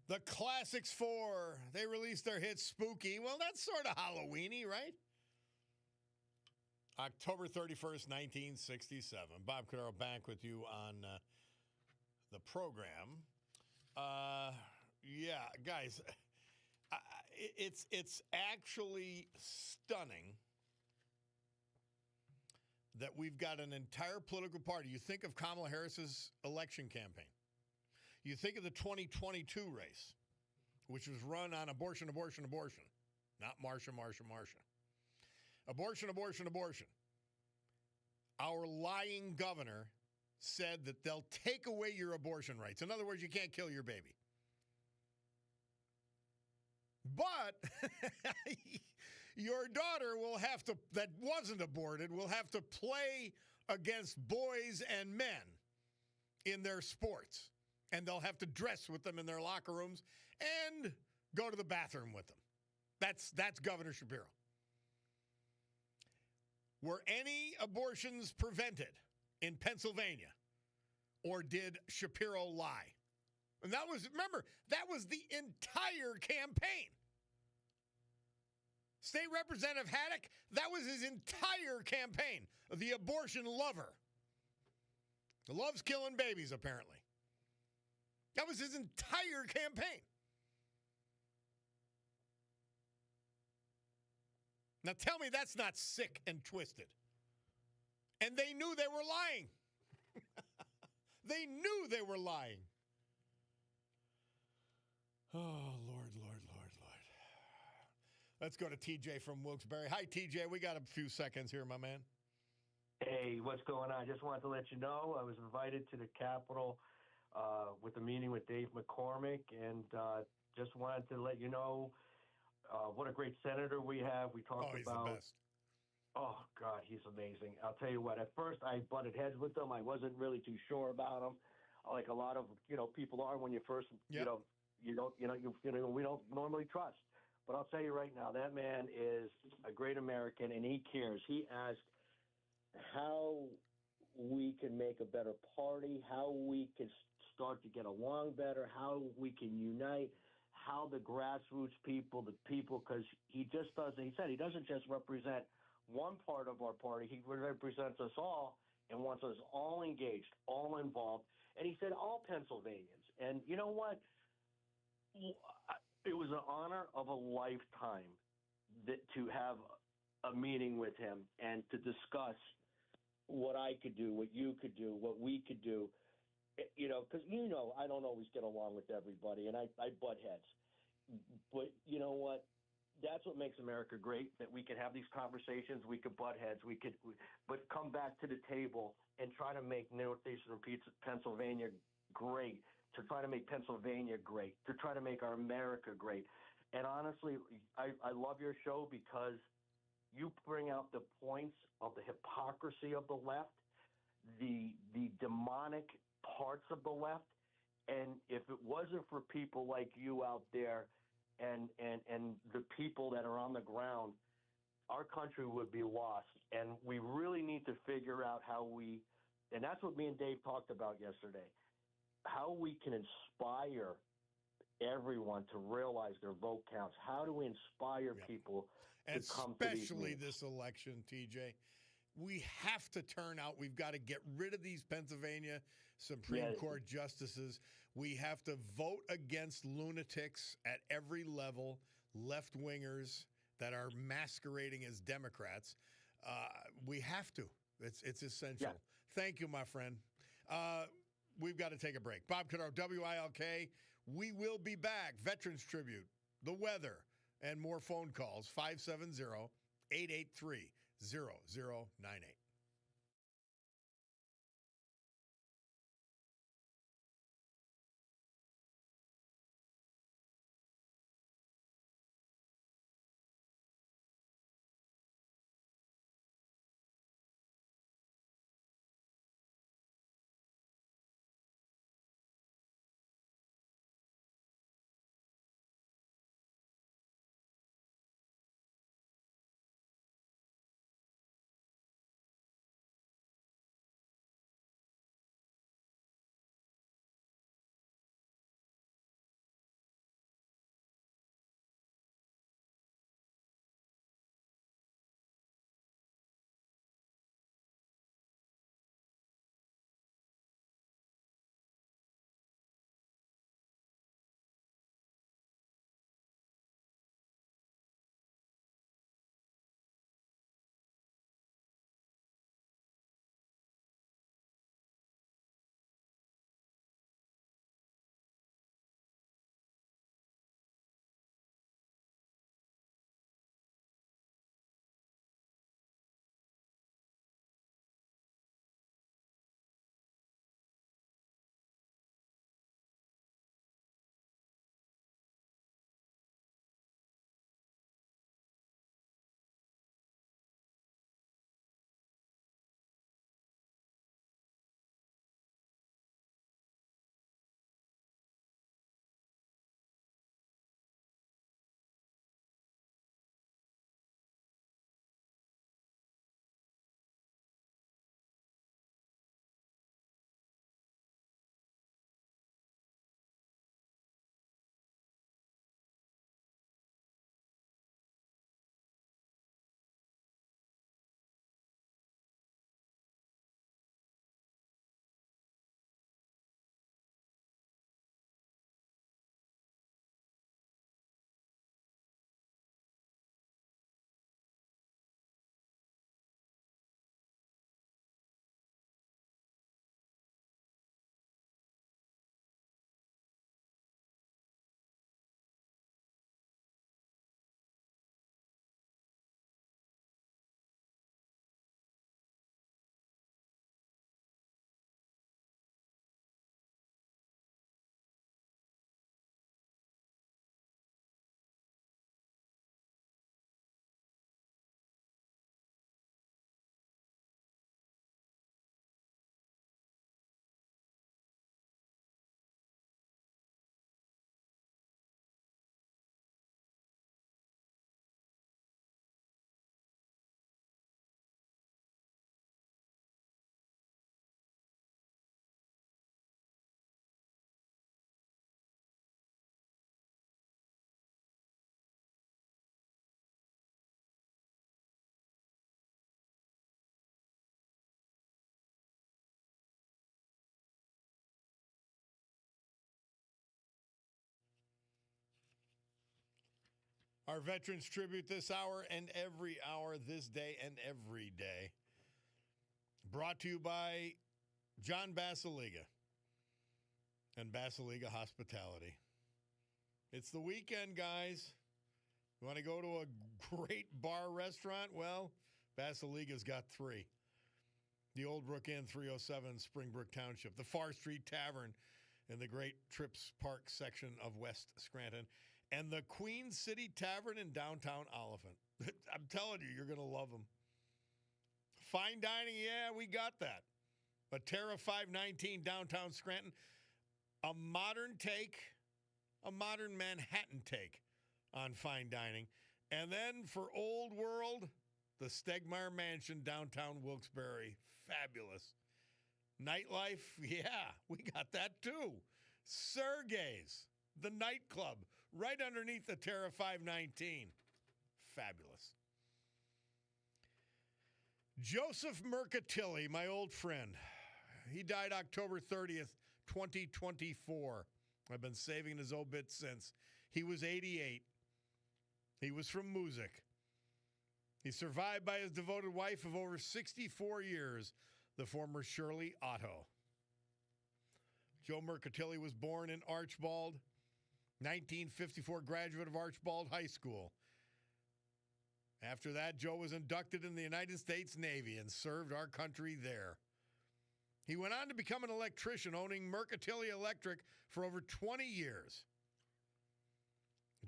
The Classics 4, they released their hit Spooky. Well, that's sort of Halloween-y, right? October 31st, 1967. Bob Cordaro back with you on the program. Yeah, guys, it's actually stunning that we've got an entire political party. You think of Kamala Harris's election campaign. You think of the 2022 race, which was run on abortion, abortion, abortion. Not Marsha, Marsha, Marsha. Abortion, abortion, abortion. Our lying governor said that they'll take away your abortion rights. In other words, you can't kill your baby. But your daughter will have to, that wasn't aborted, will have to play against boys and men in their sports. And they'll have to dress with them in their locker rooms and go to the bathroom with them. That's Governor Shapiro. Were any abortions prevented in Pennsylvania? Or did Shapiro lie? And that was, remember, that was the entire campaign. State Representative Haddock, that was his entire campaign. The abortion lover. Loves killing babies, apparently. That was his entire campaign. Now tell me that's not sick and twisted. And they knew they were lying. They knew they were lying. Oh, Lord, Lord, Lord, Lord. Let's go to TJ from Wilkes-Barre. Hi, TJ. We got a few seconds here, my man. Hey, what's going on? Just wanted to let you know I was invited to the Capitol with a meeting with Dave McCormick, and just wanted to let you know what a great senator we have. We talked he's about. The best. Oh, God, he's amazing. I'll tell you what, at first I butted heads with him. I wasn't really too sure about him, like a lot of, people are when you first, Yep. we don't normally trust. But I'll tell you right now, that man is a great American, and he cares. He asked how we can make a better party, how we can start to get along better, how we can unite, how the grassroots people, because he just doesn't, he said he doesn't just represent one part of our party, he represents us all and wants us all engaged, all involved. And he said all Pennsylvanians. And you know what? It was an honor of a lifetime to have a meeting with him and to discuss what I could do, what you could do, what we could do. Because I don't always get along with everybody, and I butt heads. But you know what? That's what makes America great, that we can have these conversations, we could butt heads, but come back to the table and try to make Northeastern Pennsylvania great, to try to make Pennsylvania great, to try to make our America great. And honestly, I love your show because you bring out the points of the hypocrisy of the left, the demonic parts of the left. And if it wasn't for people like you out there and the people that are on the ground, our country would be lost. And we really need to figure out and that's what me and Dave talked about yesterday, how we can inspire everyone to realize their vote counts. How do we inspire people to come to these especially meetings? this election, TJ? We have to turn out. We've got to get rid of these Pennsylvania Supreme Court justices. We have to vote against lunatics at every level, left-wingers that are masquerading as Democrats. We have to. It's essential. Yeah. Thank you, my friend. We've got to take a break. Bob Cordaro, WILK. We will be back. Veterans Tribute, the weather, and more phone calls. 570-883-0098. Our Veterans Tribute this hour and every hour, this day and every day. Brought to you by John Basiliga and Basiliga Hospitality. It's the weekend, guys. You want to go to a great bar restaurant? Well, Basiliga's got three. The Old Brook Inn, 307 Springbrook Township. The Far Street Tavern in the great Trips Park section of West Scranton. And the Queen City Tavern in downtown Oliphant. I'm telling you, you're going to love them. Fine dining, yeah, we got that. A Terra 519 downtown Scranton. A modern take, a modern Manhattan take on fine dining. And then for Old World, the Stegmeyer Mansion downtown Wilkes-Barre. Fabulous. Nightlife, yeah, we got that too. Sergei's, the nightclub, right underneath the Terra 519. Fabulous. Joseph Mercatilli, my old friend. He died October 30th, 2024. I've been saving his obit since. He was 88. He was from Music. He's survived by his devoted wife of over 64 years, the former Shirley Otto. Joe Mercatilli was born in Archbald, 1954 graduate of Archbald High School. After that, Joe was inducted in the United States Navy and served our country there. He went on to become an electrician, owning Mercatilli Electric for over 20 years.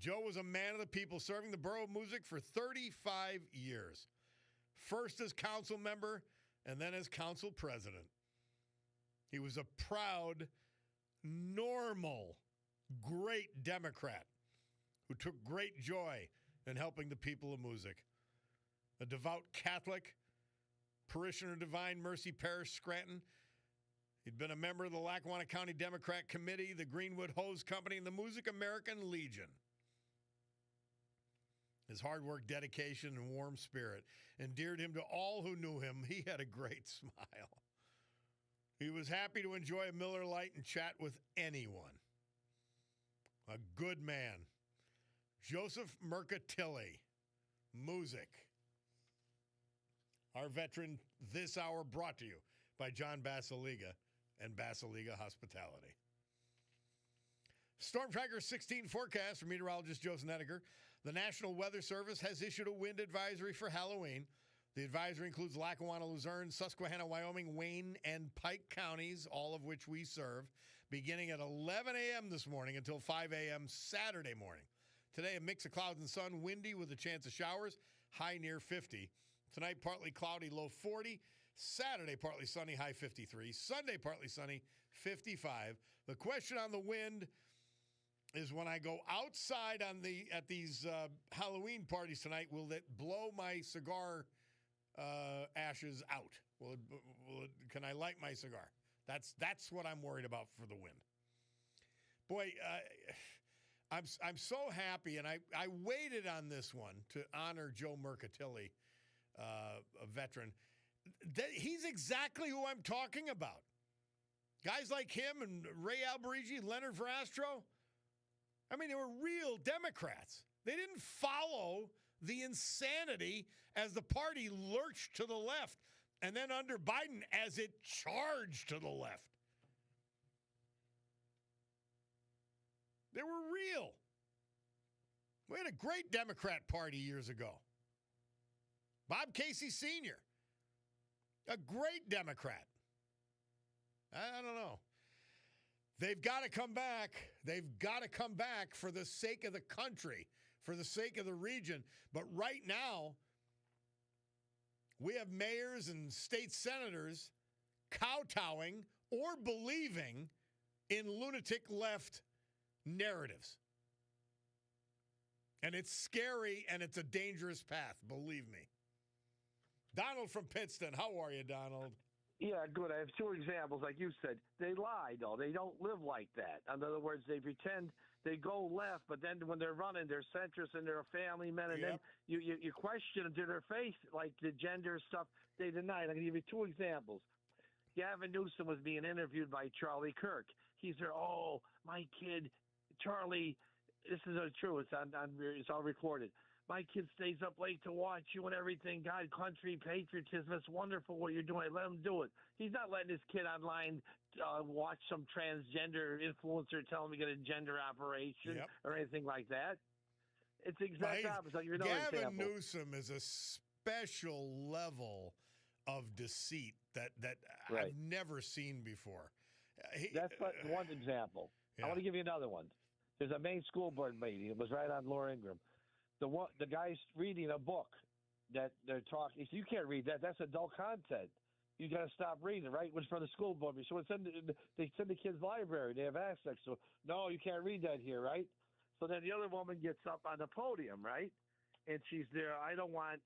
Joe was a man of the people, serving the borough of Music for 35 years. First as council member and then as council president. He was a proud, normal, great Democrat who took great joy in helping the people of Music. A devout Catholic, parishioner of Divine Mercy Parish, Scranton. He'd been a member of the Lackawanna County Democrat Committee, the Greenwood Hose Company, and the Music American Legion. His hard work, dedication, and warm spirit endeared him to all who knew him. He had a great smile. He was happy to enjoy a Miller Lite and chat with anyone. A good man. Joseph Mercatilli, Music. Our veteran this hour brought to you by John Basiliga and Basiliga Hospitality. Storm Tracker 16 forecast from meteorologist Joe Snedeker. The National Weather Service has issued a wind advisory for Halloween. The advisory includes Lackawanna, Luzerne, Susquehanna, Wyoming, Wayne, and Pike counties, all of which we serve, beginning at 11 a.m. this morning until 5 a.m. Saturday morning. Today, a mix of clouds and sun, windy with a chance of showers, high near 50. Tonight, partly cloudy, low 40. Saturday, partly sunny, high 53. Sunday, partly sunny, 55. The question on the wind is when I go outside at these Halloween parties tonight, will it blow my cigar ashes out? Can I light my cigar? That's what I'm worried about for the wind. Boy, I'm so happy, and I waited on this one to honor Joe Mercatilli, a veteran. He's exactly who I'm talking about. Guys like him and Ray Alberigi, Leonard Verastro, I mean, they were real Democrats. They didn't follow the insanity as the party lurched to the left, and then under Biden as it charged to the left. They were real. We had a great Democrat party years ago. Bob Casey Sr., a great Democrat. I don't know. They've got to come back. They've got to come back for the sake of the country, for the sake of the region. But right now, we have mayors and state senators kowtowing or believing in lunatic left narratives. And it's scary and it's a dangerous path, believe me. Donald from Pittston. How are you, Donald? Yeah, good. I have two examples. Like you said, they lie, though. They don't live like that. In other words, they pretend they go left, but then when they're running, they're centrist and they're a family man. And then you question them to their face, like the gender stuff they deny. I'm going to give you two examples. Gavin Newsom was being interviewed by Charlie Kirk. He said, oh, my kid, Charlie, this is true. It's it's all recorded. My kid stays up late to watch you and everything. God, country, patriotism. It's wonderful what you're doing. Let him do it. He's not letting his kid online watch some transgender influencer tell him to get a gender operation Yep. or anything like that. It's the exact opposite. I'll give you another Gavin example. Newsom is a special level of deceit that Right. I've never seen before. That's but one example. Yeah. I want to give you another one. There's a Maine school board meeting. It was right on Laura Ingraham. The guy's reading a book that they're talking. He said, you can't read that. That's adult content. You got to stop reading, right? It was for the school board meeting. So they send the kids' library. They have access to it. No, you can't read that here, right? So then the other woman gets up on the podium, right? And she's there. I don't want,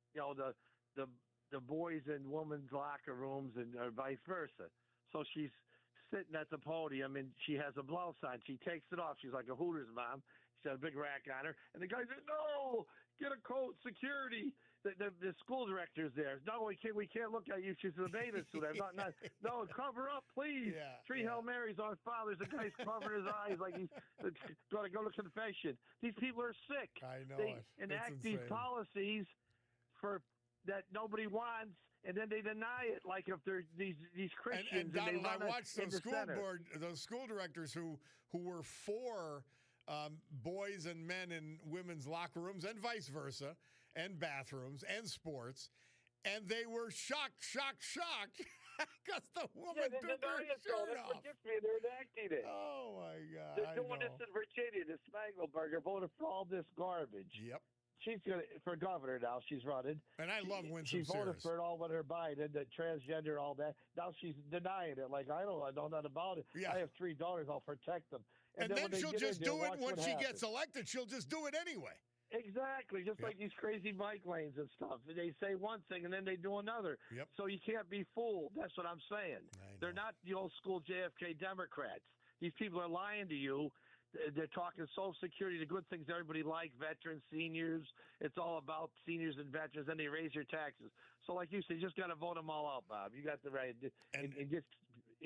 the boys in women's locker rooms and or vice versa. So she's sitting at the podium and she has a blouse on. She takes it off. She's like a Hooters mom. She's got a big rack on her. And the guy said, no, get a coat, security. The school director's there. No, we can't look at you. She's in a bathing suit. No, cover up, please. Yeah, Three Hail Marys on fathers. The guy's covering his eyes like he's going to go to confession. These people are sick. I know They it. enact It's these insane. policies for that nobody wants, and then they deny it. Like if they're these Christians And Donald, they I run watched in those the center. those school directors who were for boys and men in women's locker rooms and vice versa, and bathrooms and sports, and they were shocked because the woman took her shirt off. They're enacting it. Oh my God! They're doing this in Virginia. The Smagelberger voted for all this garbage. Yep. She's for governor now. She's running. And I love Winsome She voted Sears. for it all with her Biden, the transgender, all that. Now she's denying it. Like, I know nothing about it. Yeah. I have 3 daughters. I'll protect them. And when then they she'll get just in there, do it watch when what she happens. gets elected. She'll just do it anyway. Exactly, just Yep. like these crazy bike lanes and stuff. They say one thing and then they do another. Yep. So you can't be fooled. That's what I'm saying. I They're know. not the old school JFK Democrats. These people are lying to you. They're talking Social Security, the good things everybody likes, veterans, seniors. It's all about seniors and veterans. Then they raise your taxes. So like you said, you just got to vote them all out, Bob. You got the right. And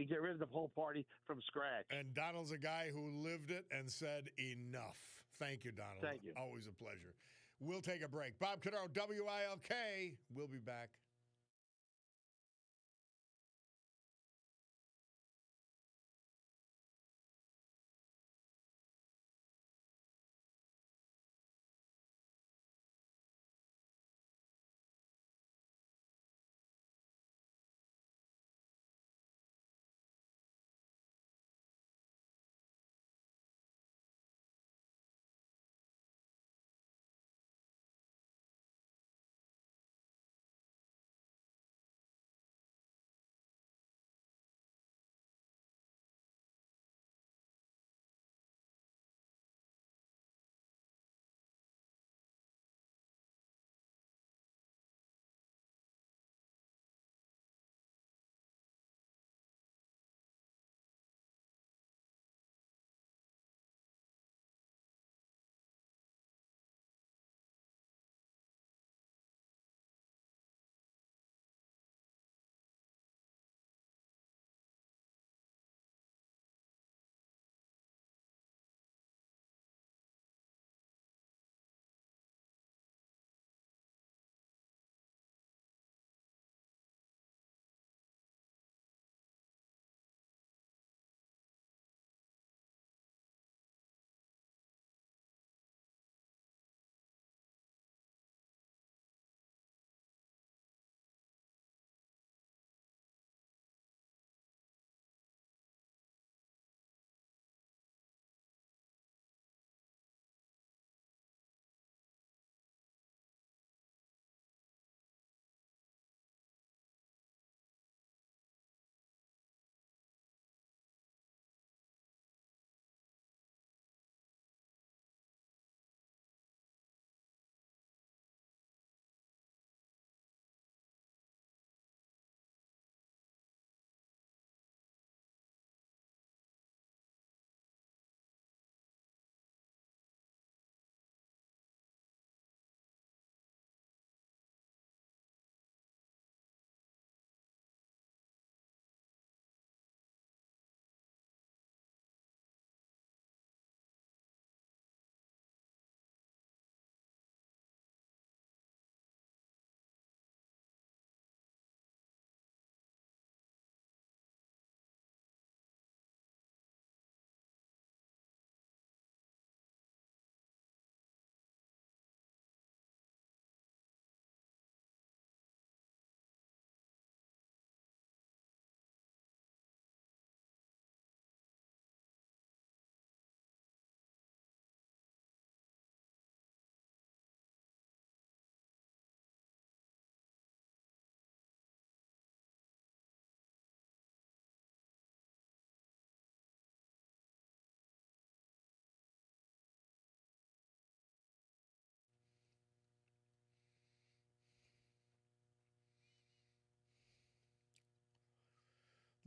get rid of the whole party from scratch. And Donald's a guy who lived it and said enough. Thank you, Donald. Thank you. Always a pleasure. We'll take a break. Bob Cordaro, WILK. We'll be back.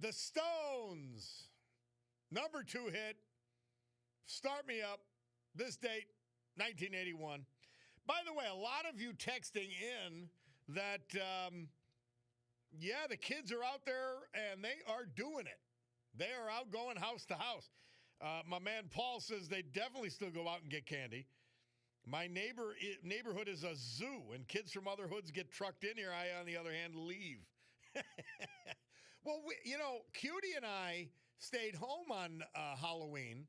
The Stones, number 2 hit, Start Me Up, this date, 1981. By the way, a lot of you texting in that, the kids are out there and they are doing it. They are out going house to house. My man Paul says they definitely still go out and get candy. My neighborhood is a zoo, and kids from other hoods get trucked in here. I, on the other hand, leave. Well, Cutie and I stayed home on Halloween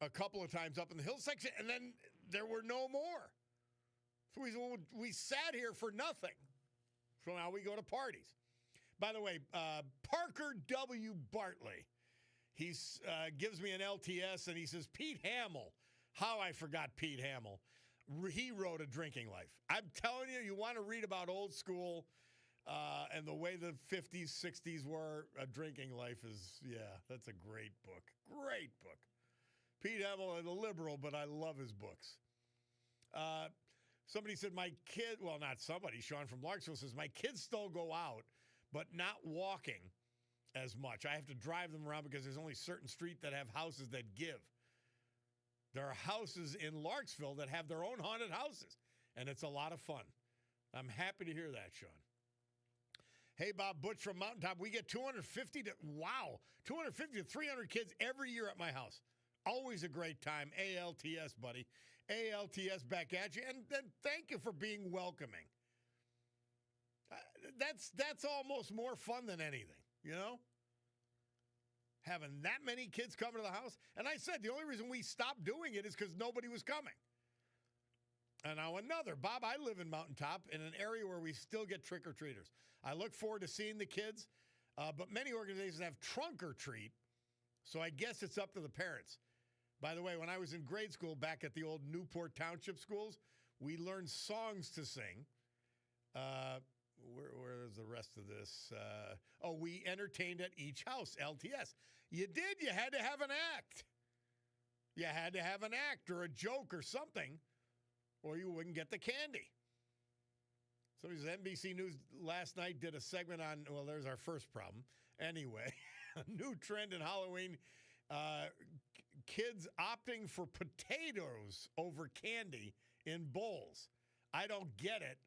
a couple of times up in the hill section, and then there were no more. So we sat here for nothing. So now we go to parties. By the way, Parker W. Bartley, he gives me an LTS, and he says, Pete Hamill. How I forgot Pete Hamill. He wrote A Drinking Life. I'm telling you, you want to read about old school and the way the 50s, 60s were. A Drinking Life is, that's a great book. Great book. Pete Hamill is a liberal, but I love his books. Somebody said not somebody, Sean from Larksville says, my kids still go out, but not walking as much. I have to drive them around because there's only certain streets that have houses that give. There are houses in Larksville that have their own haunted houses, and it's a lot of fun. I'm happy to hear that, Sean. Hey, Bob Butch from Mountaintop, we get 250 to 300 kids every year at my house. Always a great time. ALTS, buddy. ALTS back at you, and then thank you for being welcoming. That's almost more fun than anything, Having that many kids come to the house. And I said the only reason we stopped doing it is because nobody was coming. And now Bob, I live in Mountaintop in an area where we still get trick-or-treaters. I look forward to seeing the kids, but many organizations have trunk or treat, so I guess it's up to the parents. By the way, when I was in grade school back at the old Newport Township schools, we learned songs to sing. Where is the rest of this? We entertained at each house, LTS. You did. You had to have an act. You had to have an act or a joke or something, or you wouldn't get the candy. So NBC News last night did a segment on, there's our first problem. Anyway, a new trend in Halloween, kids opting for potatoes over candy in bowls. I don't get it.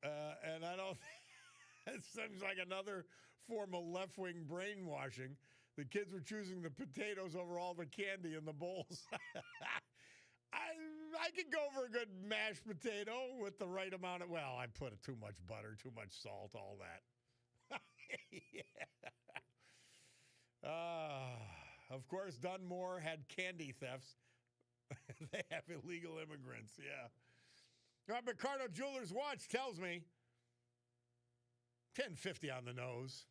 And I don't, it seems like another form of left-wing brainwashing. The kids were choosing the potatoes over all the candy in the bowls. I could go for a good mashed potato with the right amount of, I put too much butter, too much salt, all that. Of course, Dunmore had candy thefts. They have illegal immigrants, Ricardo Jewelers Watch tells me 1050 on the nose.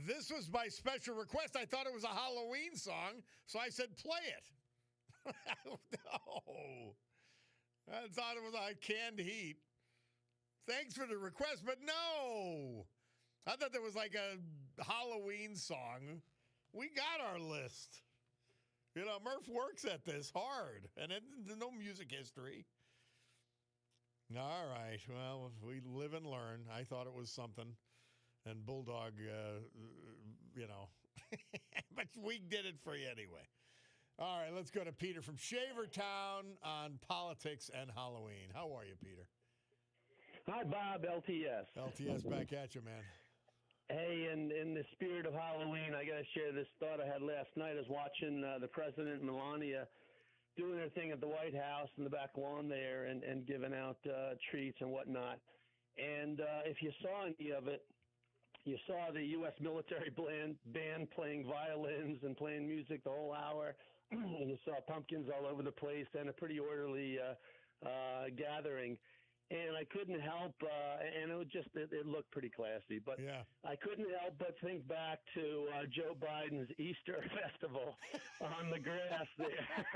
This was my special request. I thought it was a Halloween song, so I said play it. No. I thought it was like Canned Heat. Thanks for the request, but no. I thought there was like a Halloween song. We got our list. You know, Murph works at this hard, and no music history. All right. Well, we live and learn. I thought it was something. And Bulldog, but we did it for you anyway. All right, let's go to Peter from Shavertown on politics and Halloween. How are you, Peter? Hi, Bob, LTS. LTS back at you, man. Hey, in the spirit of Halloween, I got to share this thought I had last night. I was watching the President and Melania doing their thing at the White House in the back lawn there and giving out treats and whatnot. And if you saw any of it, you saw the U.S. military band playing violins and playing music the whole hour. And you saw pumpkins all over the place and a pretty orderly gathering. And I couldn't help, and it looked pretty classy, but yeah. I couldn't help but think back to Joe Biden's Easter festival on the grass there.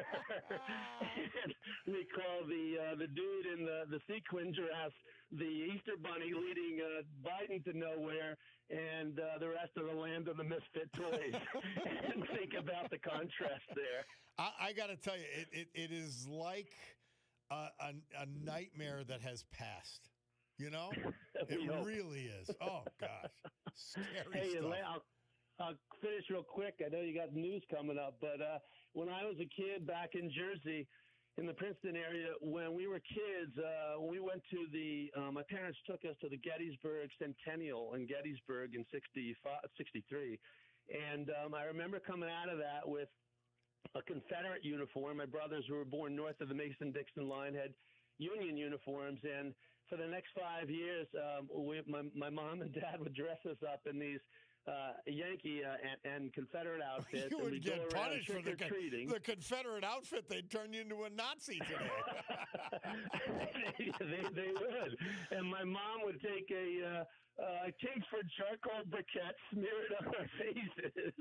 And we call the dude in the sequin dress the Easter Bunny leading Biden to nowhere, and the rest of the land of the misfit toys. And think about the contrast there. I got to tell you, it is like a nightmare that has passed. You know, it really is. Oh gosh, scary stuff. I'll finish real quick. I know you got news coming up, but when I was a kid back in Jersey, in the Princeton area, when we were kids, we went to my parents took us to the Gettysburg Centennial in Gettysburg in 63. And I remember coming out of that with a Confederate uniform. My brothers who were born north of the Mason-Dixon line had Union uniforms. And for the next 5 years, my mom and dad would dress us up in these Yankee and Confederate outfits. You would get punished for the Confederate outfit. They'd turn you into a Nazi today. they would. And my mom would take a Kingsford charcoal briquette, smear it on our faces.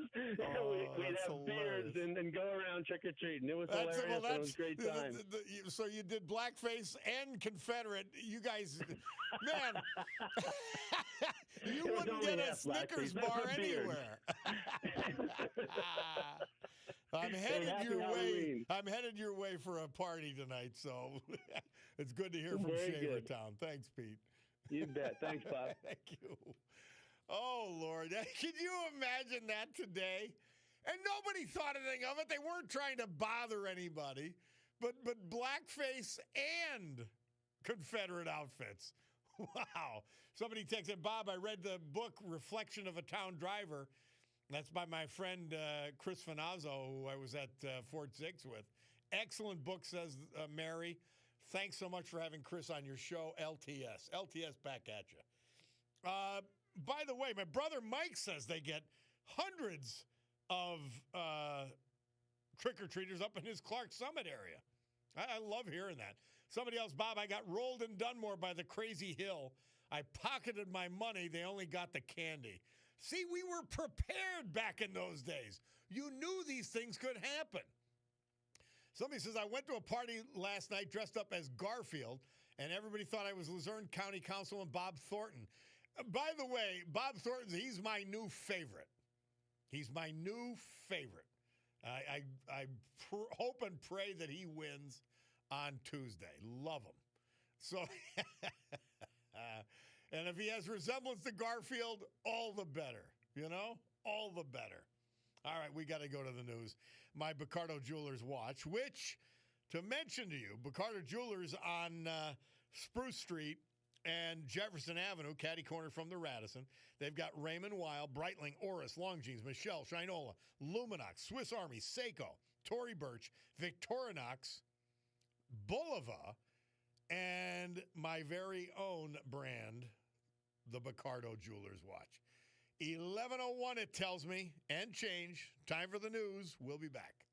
We'd have beards and go around trick-or-treating. It was hilarious. It was a great time. So you did blackface and Confederate. You guys, man, you wouldn't get a Snickers bar anywhere. I'm headed your way for a party tonight, so it's good to hear from Shavertown. Thanks, Pete. You bet. Thanks, Bob. Thank you. Oh, Lord. Can you imagine that today? And nobody thought anything of it. They weren't trying to bother anybody. But blackface and Confederate outfits. Wow. Somebody texted, Bob, I read the book Reflection of a Town Driver. That's by my friend Chris Finazzo, who I was at Fort Zix with. Excellent book, says Mary. Thanks so much for having Chris on your show, LTS. LTS back at you. By the way, my brother Mike says they get hundreds of trick-or-treaters up in his Clark Summit area. I love hearing that. Somebody else, Bob, I got rolled in Dunmore by the Crazy Hill. I pocketed my money. They only got the candy. See, we were prepared back in those days. You knew these things could happen. Somebody says, I went to a party last night dressed up as Garfield, and everybody thought I was Luzerne County Councilman Bob Thornton. By the way, Bob Thornton, he's my new favorite. He's my new favorite. I hope and pray that he wins on Tuesday. Love him. So, and if he has resemblance to Garfield, all the better. You know, all the better. All right, we got to go to the news. My Bacardo Jewelers watch, which, to mention to you, Bacardo Jewelers on Spruce Street and Jefferson Avenue, catty corner from the Radisson. They've got Raymond Weil, Breitling, Oris, Longines, Michelle, Shinola, Luminox, Swiss Army, Seiko, Tory Burch, Victorinox, Bulova, and my very own brand, the Bacardo Jewelers watch. 11:01 it tells me, and change. Time for the news. We'll be back.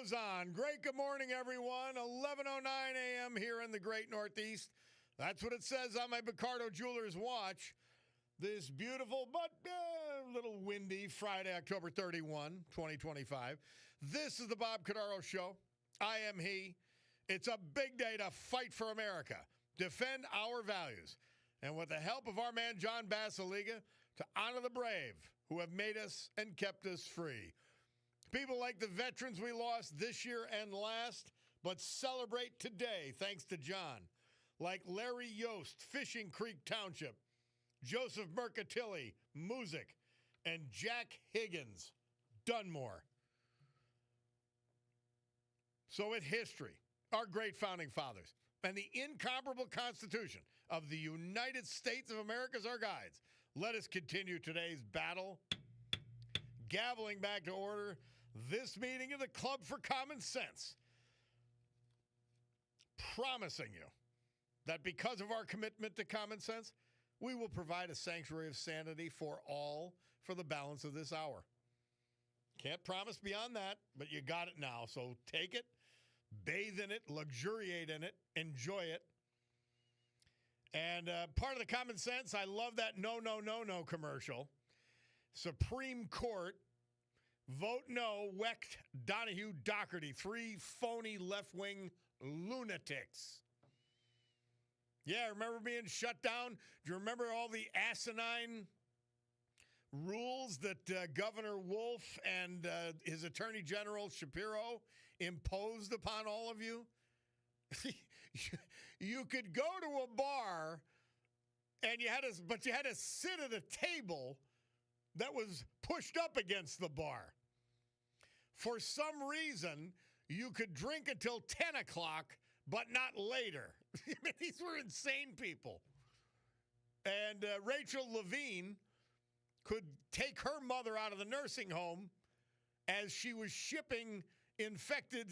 goes on. Great good morning, everyone. 11:09 a.m. here in the great Northeast. That's what it says on my Cordaro Jewelers watch. This beautiful but a little windy Friday, October 31, 2025. This is the Bob Cordaro Show. I am he. It's a big day to fight for America, defend our values, and with the help of our man John Basiliga, to honor the brave who have made us and kept us free. People like the veterans we lost this year and last, but celebrate today thanks to John, like Larry Yost, Fishing Creek Township, Joseph Mercatilli, Music, and Jack Higgins, Dunmore. So with history, our great founding fathers, and the incomparable Constitution of the United States of America as our guides, let us continue today's battle. Gaveling back to order this meeting of the Club for Common Sense, promising you that because of our commitment to common sense, we will provide a sanctuary of sanity for all for the balance of this hour. Can't promise beyond that, but you got it now. So take it, bathe in it, luxuriate in it, enjoy it. And part of the common sense, I love that no, no, no, no commercial. Supreme Court, vote no, Wecht, Donahue, Doherty, 3 phony left-wing lunatics. Yeah, remember being shut down? Do you remember all the asinine rules that Governor Wolf and his Attorney General Shapiro imposed upon all of you? You could go to a bar and you had to sit at a table that was pushed up against the bar. For some reason, you could drink until 10 o'clock, but not later. I mean, these were insane people. And Rachel Levine could take her mother out of the nursing home as she was shipping infected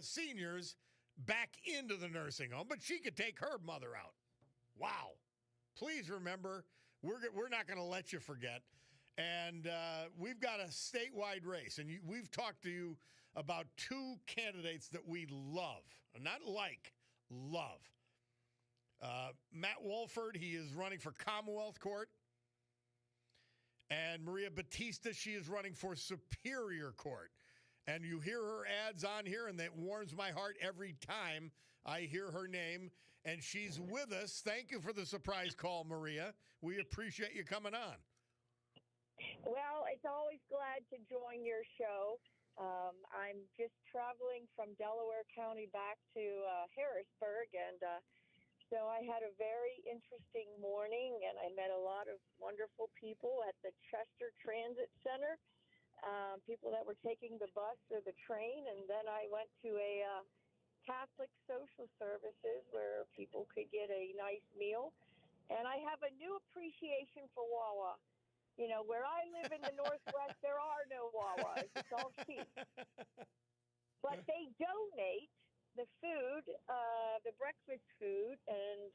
seniors back into the nursing home, but she could take her mother out. Wow. Please remember, we're not going to let you forget. And we've got a statewide race, and we've talked to you about 2 candidates that we love, not like, love. Matt Wolford, he is running for Commonwealth Court. And Maria Batista, she is running for Superior Court. And you hear her ads on here, and that warms my heart every time I hear her name. And she's with us. Thank you for the surprise call, Maria. We appreciate you coming on. Well, it's always glad to join your show. I'm just traveling from Delaware County back to Harrisburg, and so I had a very interesting morning, and I met a lot of wonderful people at the Chester Transit Center, people that were taking the bus or the train, and then I went to a Catholic social services where people could get a nice meal, and I have a new appreciation for Wawa. You know, where I live in the Northwest, there are no Wawas. It's all cheap. But they donate the food, the breakfast food, and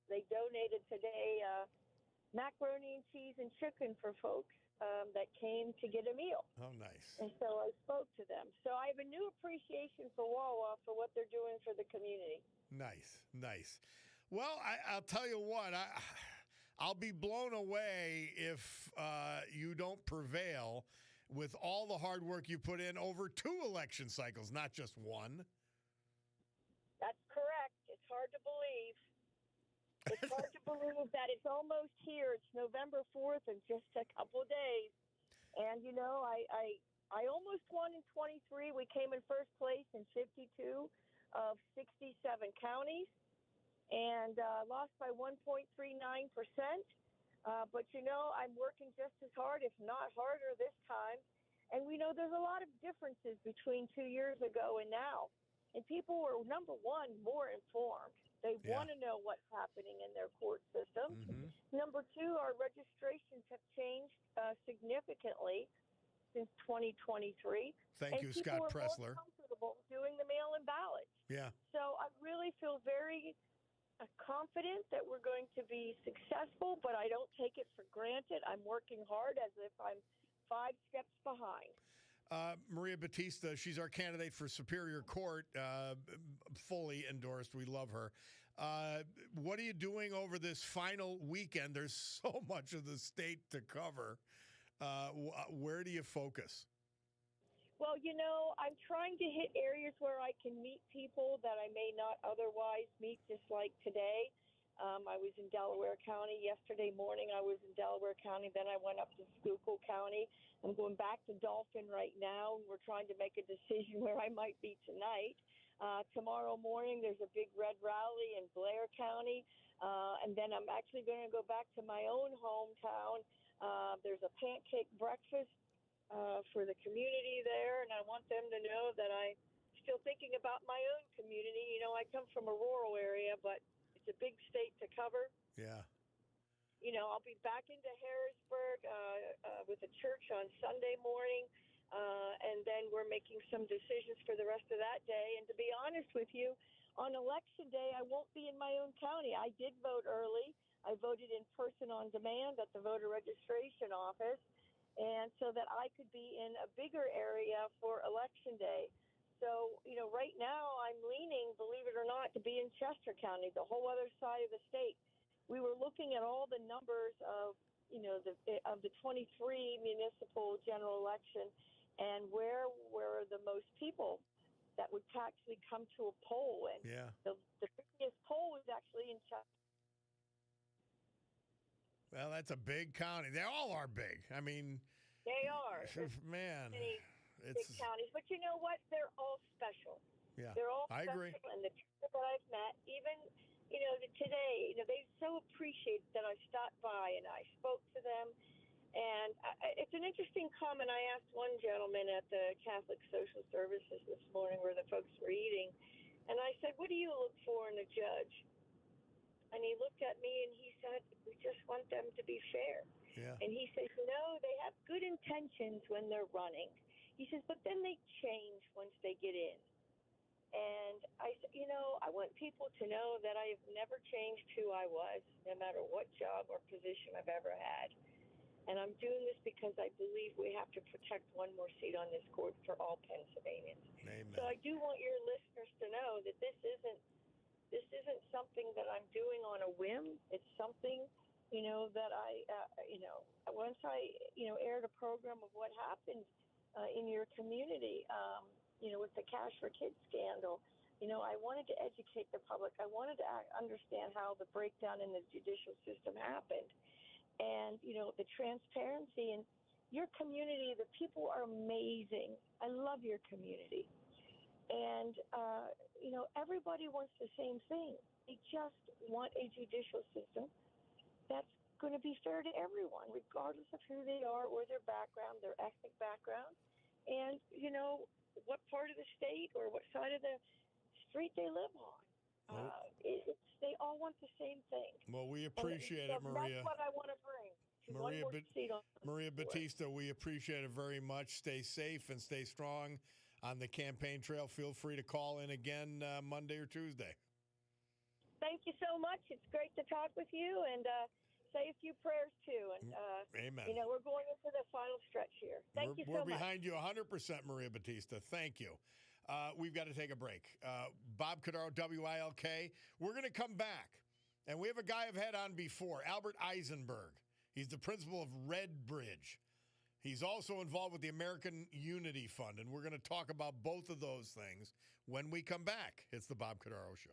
they donated today macaroni and cheese and chicken for folks that came to get a meal. Oh, nice. And so I spoke to them. So I have a new appreciation for Wawa for what they're doing for the community. Nice, nice. Well, I'll tell you what, I'll be blown away if you don't prevail with all the hard work you put in over 2 election cycles, not just one. That's correct. It's hard to believe. It's hard to believe that it's almost here. It's November 4th in just a couple of days. And, you know, I almost won in 23. We came in first place in 52 of 67 counties. And lost by 1.39%. But, you know, I'm working just as hard, if not harder this time. And we know there's a lot of differences between 2 years ago and now. And people were, number one, more informed. They want to know what's happening in their court system. Mm-hmm. Number two, our registrations have changed significantly since 2023. Thank you, Scott Pressler. More comfortable doing the mail-in ballots. Yeah. So I really feel very confident that we're going to be successful, but I don't take it for granted. I'm working hard as if I'm 5 steps behind. Maria Batista, she's our candidate for Superior Court, fully endorsed. We love her. What are you doing over this final weekend? There's so much of the state to cover. Where do you focus? Well, I'm trying to hit areas where I can meet people that I may not otherwise meet, just like today. I was in Delaware County yesterday morning. I was in Delaware County. Then I went up to Schuylkill County. I'm going back to Dauphin right now. We're trying to make a decision where I might be tonight. Tomorrow morning, there's a big red rally in Blair County. And then I'm actually going to go back to my own hometown. There's a pancake breakfast for the community there, and I want them to know that I'm still thinking about my own community. I come from a rural area, but it's a big state to cover. Yeah. I'll be back into Harrisburg with a church on Sunday morning, and then we're making some decisions for the rest of that day. And to be honest with you, on Election Day, I won't be in my own county. I did vote early. I voted in person on demand at the voter registration office, and so that I could be in a bigger area for Election Day. So, right now I'm leaning, believe it or not, to be in Chester County, the whole other side of the state. We were looking at all the numbers of, the 23 municipal general election and where were the most people that would actually come to a poll. And Yeah. the biggest poll was actually in Chester. Well, that's a big county. They all are big. I mean, They are. Man, Big counties. But you know what? They're all special. Yeah, They're all I special. agree. And the people that I've met, even, today, they so appreciate that I stopped by and I spoke to them. And it's an interesting comment. I asked one gentleman at the Catholic Social Services this morning where the folks were eating. And I said, what do you look for in a judge? And he looked at me and he said, we just want them to be fair. Yeah. And he says, they have good intentions when they're running. He says, but then they change once they get in. And I said, I want people to know that I have never changed who I was, no matter what job or position I've ever had. And I'm doing this because I believe we have to protect one more seat on this court for all Pennsylvanians. Amen. So I do want your listeners to know that this isn't something that I'm doing on a whim. It's something, that I, once I, aired a program of what happened in your community, with the Cash for Kids scandal, I wanted to educate the public. I wanted to understand how the breakdown in the judicial system happened. And, the transparency in your community, the people are amazing. I love your community. And, everybody wants the same thing. They just want a judicial system that's going to be fair to everyone, regardless of who they are or their background, their ethnic background, and, what part of the state or what side of the street they live on. They all want the same thing. Well, we appreciate it, Maria. That's what I want to bring. Maria Batista, we appreciate it very much. Stay safe and stay strong on the campaign trail. Feel free to call in again Monday or Tuesday. Thank you so much. It's great to talk with you, and say a few prayers too. And amen. We're going into the final stretch here. Thank you so much. We're behind you 100%, Maria Batista. Thank you. We've got to take a break. Bob Cordaro, WILK. We're going to come back, and we have a guy I've had on before, Albert Eisenberg. He's the principal of Red Bridge. He's also involved with the American Unity Fund, and we're going to talk about both of those things when we come back. It's the Bob Cordaro Show.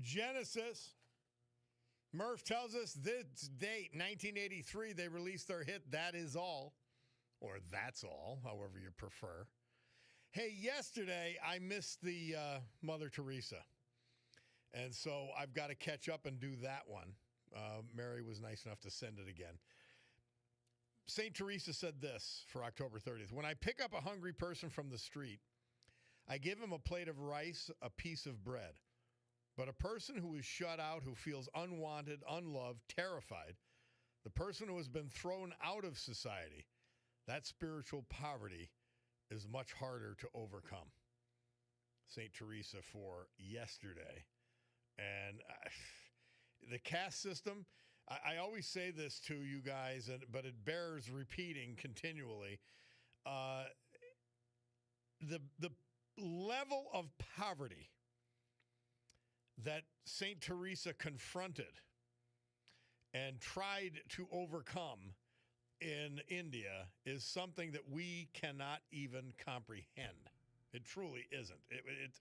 Genesis. Murph tells us this date, 1983, they released their hit, That Is All, or That's All, however you prefer. Hey, yesterday I missed the Mother Teresa, and so I've got to catch up and do that one. Mary was nice enough to send it again. St. Teresa said this for October 30th. When I pick up a hungry person from the street, I give him a plate of rice, a piece of bread. But a person who is shut out, who feels unwanted, unloved, terrified, the person who has been thrown out of society, that spiritual poverty is much harder to overcome. St. Teresa for yesterday. And the caste system, I always say this to you guys, but it bears repeating continually. The level of poverty that St. Teresa confronted and tried to overcome in India is something that we cannot even comprehend. It truly isn't.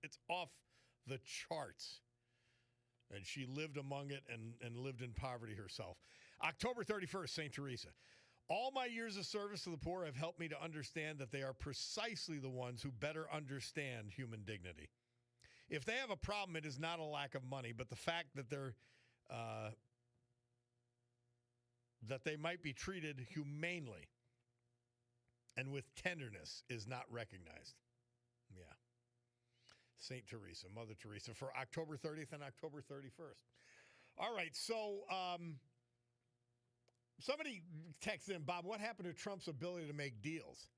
It's off the charts. And she lived among it and lived in poverty herself. October 31st, St. Teresa. All my years of service to the poor have helped me to understand that they are precisely the ones who better understand human dignity. If they have a problem, it is not a lack of money, but the fact that that they might be treated humanely and with tenderness is not recognized. Yeah. St. Teresa, Mother Teresa, for October 30th and October 31st. All right, so somebody texted in, Bob, what happened to Trump's ability to make deals?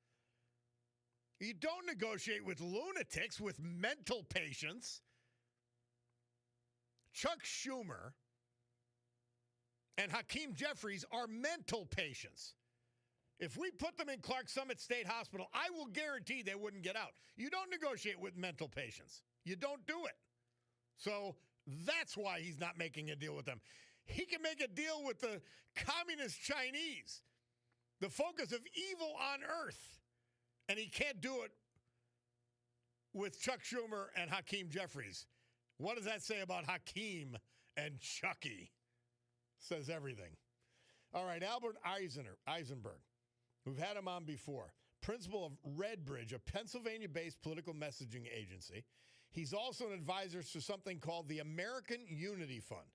You don't negotiate with lunatics, with mental patients. Chuck Schumer and Hakeem Jeffries are mental patients. If we put them in Clark Summit State Hospital, I will guarantee they wouldn't get out. You don't negotiate with mental patients. You don't do it. So that's why he's not making a deal with them. He can make a deal with the communist Chinese, the focus of evil on earth. And he can't do it with Chuck Schumer and Hakeem Jeffries. What does that say about Hakeem and Chucky? Says everything. All right, Albert Eisenberg. We've had him on before. Principal of Redbridge, a Pennsylvania-based political messaging agency. He's also an advisor to something called the American Unity Fund.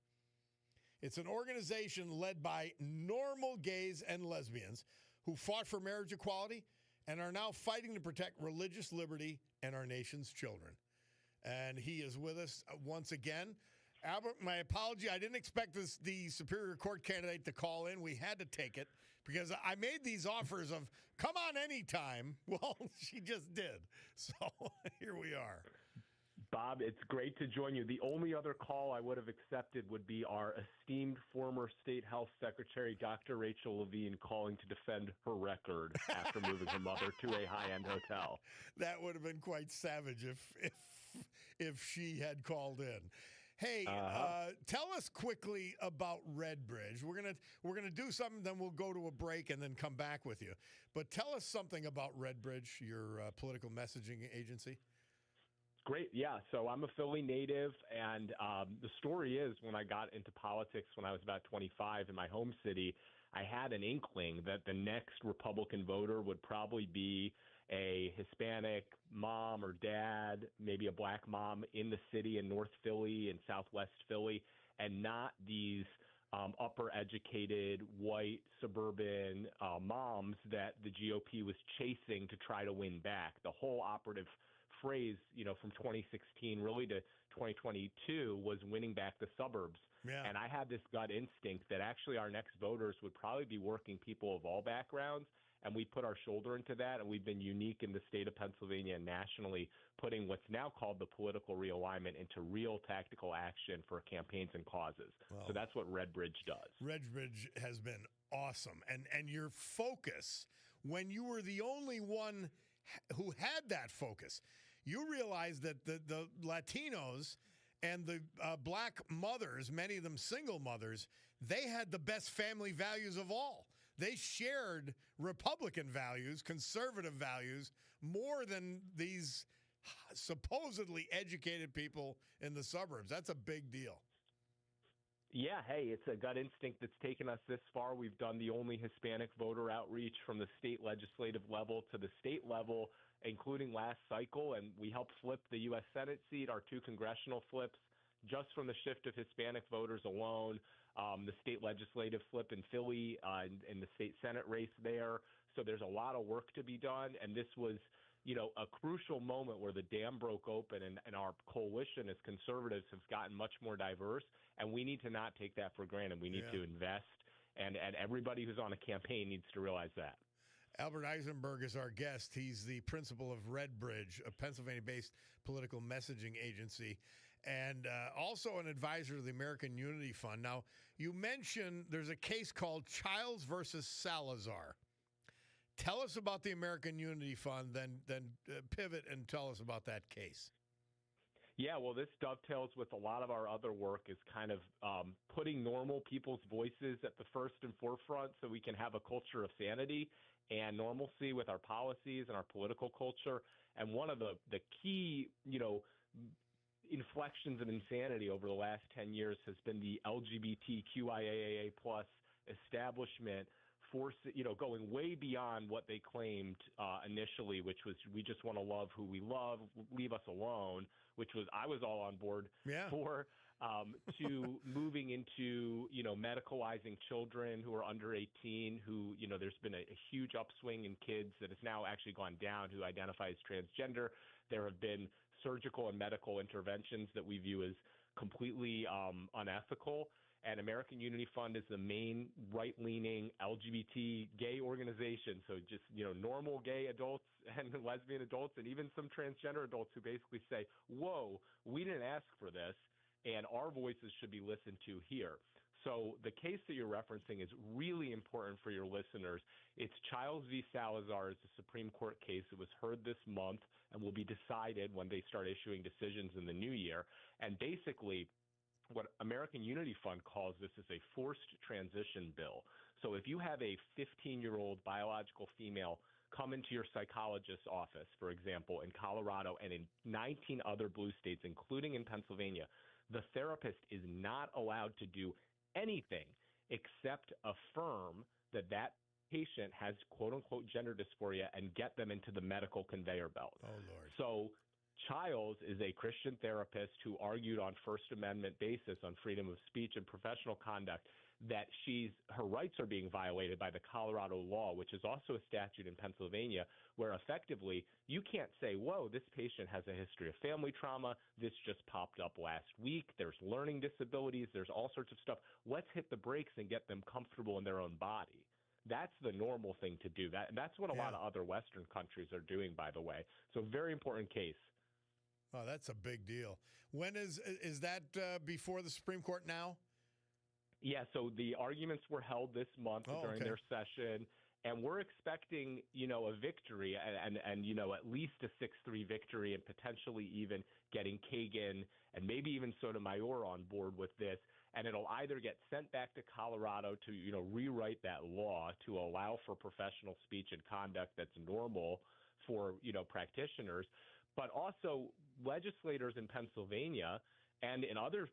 It's an organization led by normal gays and lesbians who fought for marriage equality and are now fighting to protect religious liberty and our nation's children. And he is with us once again. Albert, my apology. I didn't expect the Superior Court candidate to call in. We had to take it because I made these offers of come on anytime. Well, she just did. So here we are. Bob, it's great to join you. The only other call I would have accepted would be our esteemed former State Health Secretary, Dr. Rachel Levine, calling to defend her record after moving her mother to a high-end hotel. That would have been quite savage if she had called in. Hey, tell us quickly about Redbridge. We're gonna do something, then we'll go to a break and then come back with you. But tell us something about Redbridge, your political messaging agency. Great. Yeah. So I'm a Philly native. And the story is when I got into politics when I was about 25 in my home city, I had an inkling that the next Republican voter would probably be a Hispanic mom or dad, maybe a black mom in the city in North Philly and Southwest Philly, and not these upper educated white suburban moms that the GOP was chasing to try to win back. The whole operative phrase, from 2016 really to 2022 was winning back the suburbs. Yeah. And I had this gut instinct that actually our next voters would probably be working people of all backgrounds. And we put our shoulder into that, and we've been unique in the state of Pennsylvania and nationally, putting what's now called the political realignment into real tactical action for campaigns and causes. Well, so that's what Redbridge does. Redbridge has been awesome. And your focus, when you were the only one who had that focus, you realized that the Latinos and the black mothers, many of them single mothers, they had the best family values of all. They shared Republican values, conservative values, more than these supposedly educated people in the suburbs. That's a big deal. Yeah, hey, it's a gut instinct that's taken us this far. We've done the only Hispanic voter outreach from the state legislative level to the state level, including last cycle, and we helped flip the U.S. Senate seat, our 2 congressional flips, just from the shift of Hispanic voters alone. The state legislative flip in Philly, in the state Senate race there. So there's a lot of work to be done, and this was a crucial moment where the dam broke open and our coalition as conservatives have gotten much more diverse, and we need to not take that for granted. We need to invest, and everybody who's on a campaign needs to realize that. Albert Eisenberg is our guest. He's the principal of Redbridge, a Pennsylvania-based political messaging agency, and also an advisor to the American Unity Fund. Now, you mentioned there's a case called Childs versus Salazar. Tell us about the American Unity Fund, then pivot and tell us about that case. Yeah, well, this dovetails with a lot of our other work, is kind of putting normal people's voices at the first and forefront so we can have a culture of sanity and normalcy with our policies and our political culture. And one of the key, inflections of insanity over the last 10 years has been the LGBTQIAA+ establishment going way beyond what they claimed initially, which was we just want to love who we love, leave us alone, which was I was all on board for, to moving into, medicalizing children who are under 18, who, there's been a huge upswing in kids that has now actually gone down who identify as transgender. There have been surgical and medical interventions that we view as completely unethical. And American Unity Fund is the main right-leaning LGBT gay organization. So just, normal gay adults and lesbian adults and even some transgender adults who basically say, whoa, we didn't ask for this, and our voices should be listened to here. So the case that you're referencing is really important for your listeners. It's Childs v. Salazar. It's a Supreme Court case. It was heard this month and will be decided when they start issuing decisions in the new year. And basically, what American Unity Fund calls this is a forced transition bill. So if you have a 15-year-old biological female come into your psychologist's office, for example, in Colorado and in 19 other blue states, including in Pennsylvania, the therapist is not allowed to do anything except affirm that that patient has quote-unquote gender dysphoria and get them into the medical conveyor belt. Oh, Lord. So Childs is a Christian therapist who argued on First Amendment basis on freedom of speech and professional conduct that her rights are being violated by the Colorado law, which is also a statute in Pennsylvania, where effectively you can't say, whoa, this patient has a history of family trauma. This just popped up last week. There's learning disabilities. There's all sorts of stuff. Let's hit the brakes and get them comfortable in their own body. That's the normal thing to do. That's what a lot of other Western countries are doing, by the way. So very important case. Oh, that's a big deal. When is that before the Supreme Court now? Yeah, so the arguments were held this month during their session, and we're expecting, a victory and at least a 6-3 victory and potentially even getting Kagan and maybe even Sotomayor on board with this. And it'll either get sent back to Colorado to, rewrite that law to allow for professional speech and conduct that's normal for, practitioners, but also legislators in Pennsylvania and in other,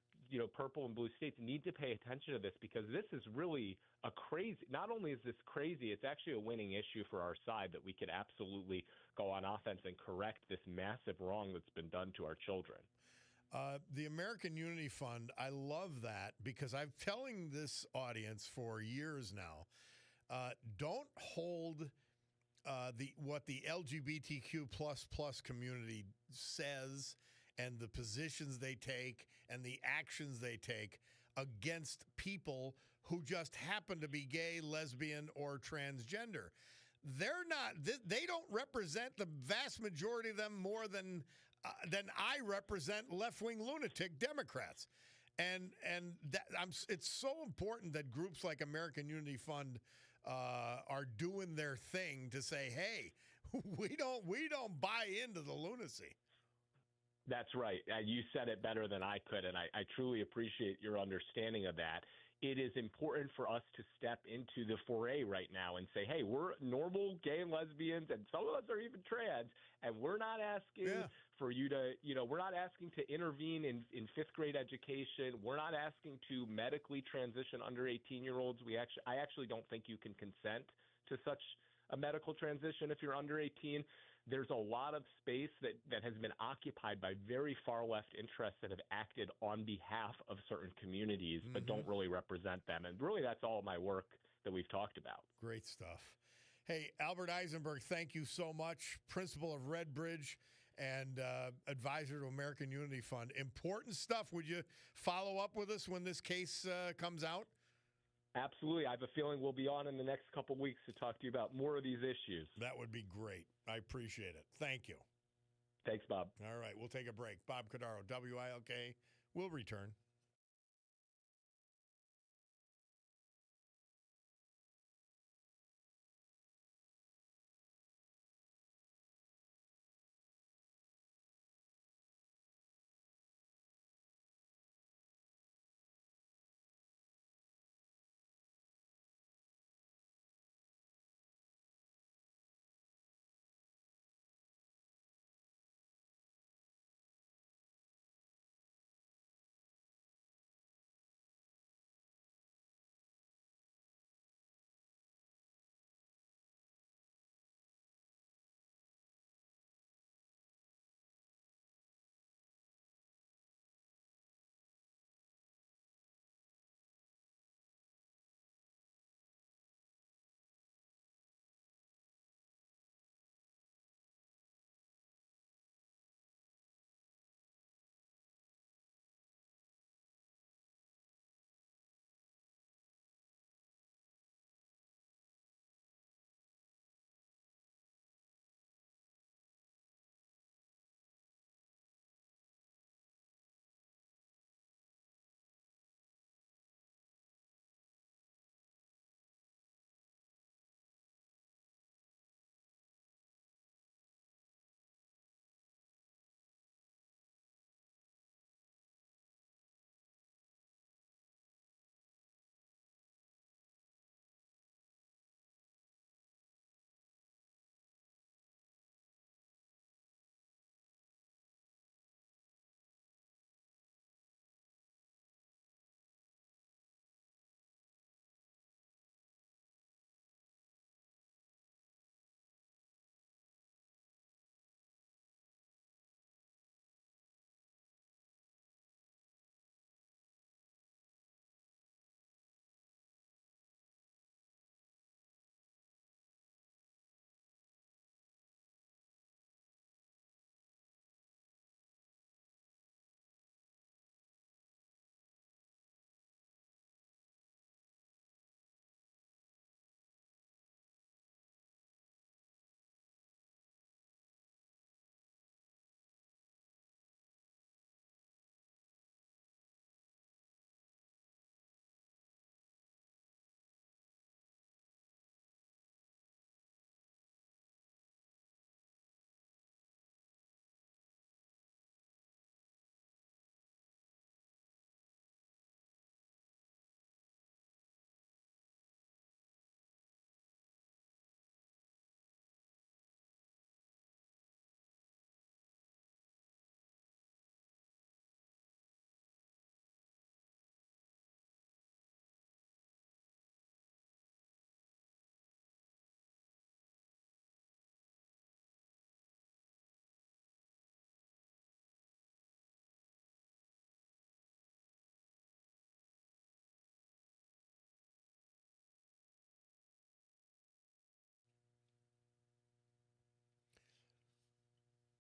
purple and blue states need to pay attention to this, because this is really not only is this crazy, it's actually a winning issue for our side that we could absolutely go on offense and correct this massive wrong that's been done to our children. The American Unity Fund, I love that, because I'm telling this audience for years now, don't hold what the LGBTQ plus community says and the positions they take and the actions they take against people who just happen to be gay, lesbian, or transgender. They're not. They don't represent the vast majority of them more than I represent left-wing lunatic Democrats. And it's so important that groups like American Unity Fund are doing their thing to say, hey, we don't buy into the lunacy. That's right. You said it better than I could, and I truly appreciate your understanding of that. it is important for us to step into the foray right now and say, hey, we're normal gay and lesbians, and some of us are even trans, and we're not asking for you to, we're not asking to intervene in fifth grade education. We're not asking to medically transition under 18-year-olds. I actually don't think you can consent to such a medical transition if you're under 18. There's a lot of space that has been occupied by very far left interests that have acted on behalf of certain communities but don't really represent them. And really, that's all my work that we've talked about. Great stuff. Hey, Albert Eisenberg, thank you so much. Principal of Red Bridge and advisor to American Unity Fund. Important stuff. Would you follow up with us when this case comes out? Absolutely. I have a feeling we'll be on in the next couple of weeks to talk to you about more of these issues. That would be great. I appreciate it. Thank you. Thanks, Bob. All right, we'll take a break. Bob Cordaro, WILK. We'll return.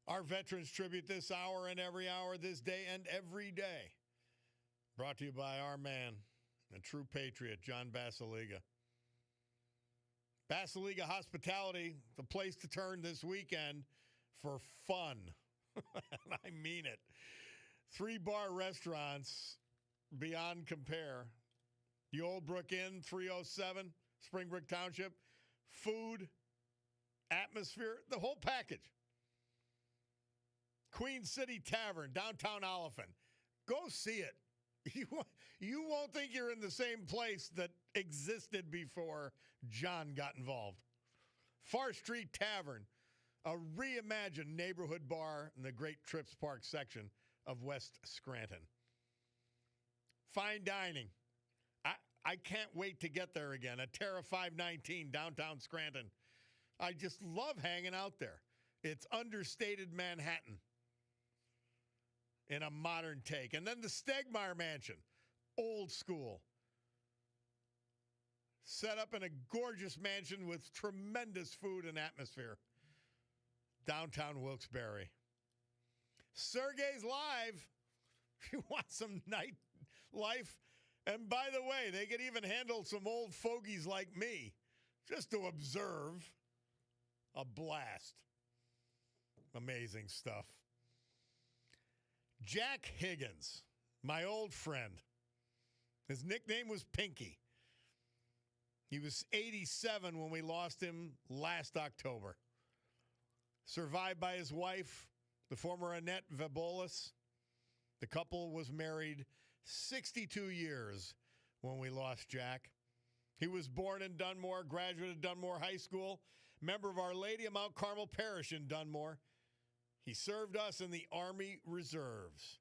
Our Veterans Tribute this hour and every hour, this day and every day. Brought to you by our man, a true patriot, John Basiliga. Basiliga Hospitality, the place to turn this weekend for fun. And I mean it. 3-bar restaurants beyond compare. The Old Brook Inn, 307, Springbrook Township. Food, atmosphere, the whole package. Queen City Tavern, downtown Oliphant. Go see it. You won't think you're in the same place that existed before John got involved. Far Street Tavern, a reimagined neighborhood bar in the Great Trips Park section of West Scranton. Fine dining. I can't wait to get there again at Terra 519, downtown Scranton. I just love hanging out there. It's understated Manhattan in a modern take. And then the Stegmeyer Mansion, old school. Set up in a gorgeous mansion with tremendous food and atmosphere. Downtown Wilkes-Barre. Sergey's Live. If you want some nightlife. And by the way, they could even handle some old fogies like me just to observe. A blast. Amazing stuff. Jack Higgins, my old friend. His nickname was Pinky. He was 87 when we lost him last October. Survived by his wife, the former Annette Vabolis. The couple was married 62 years when we lost Jack. He was born in Dunmore, graduated Dunmore High School, member of Our Lady of Mount Carmel Parish in Dunmore. He served us in the Army Reserves.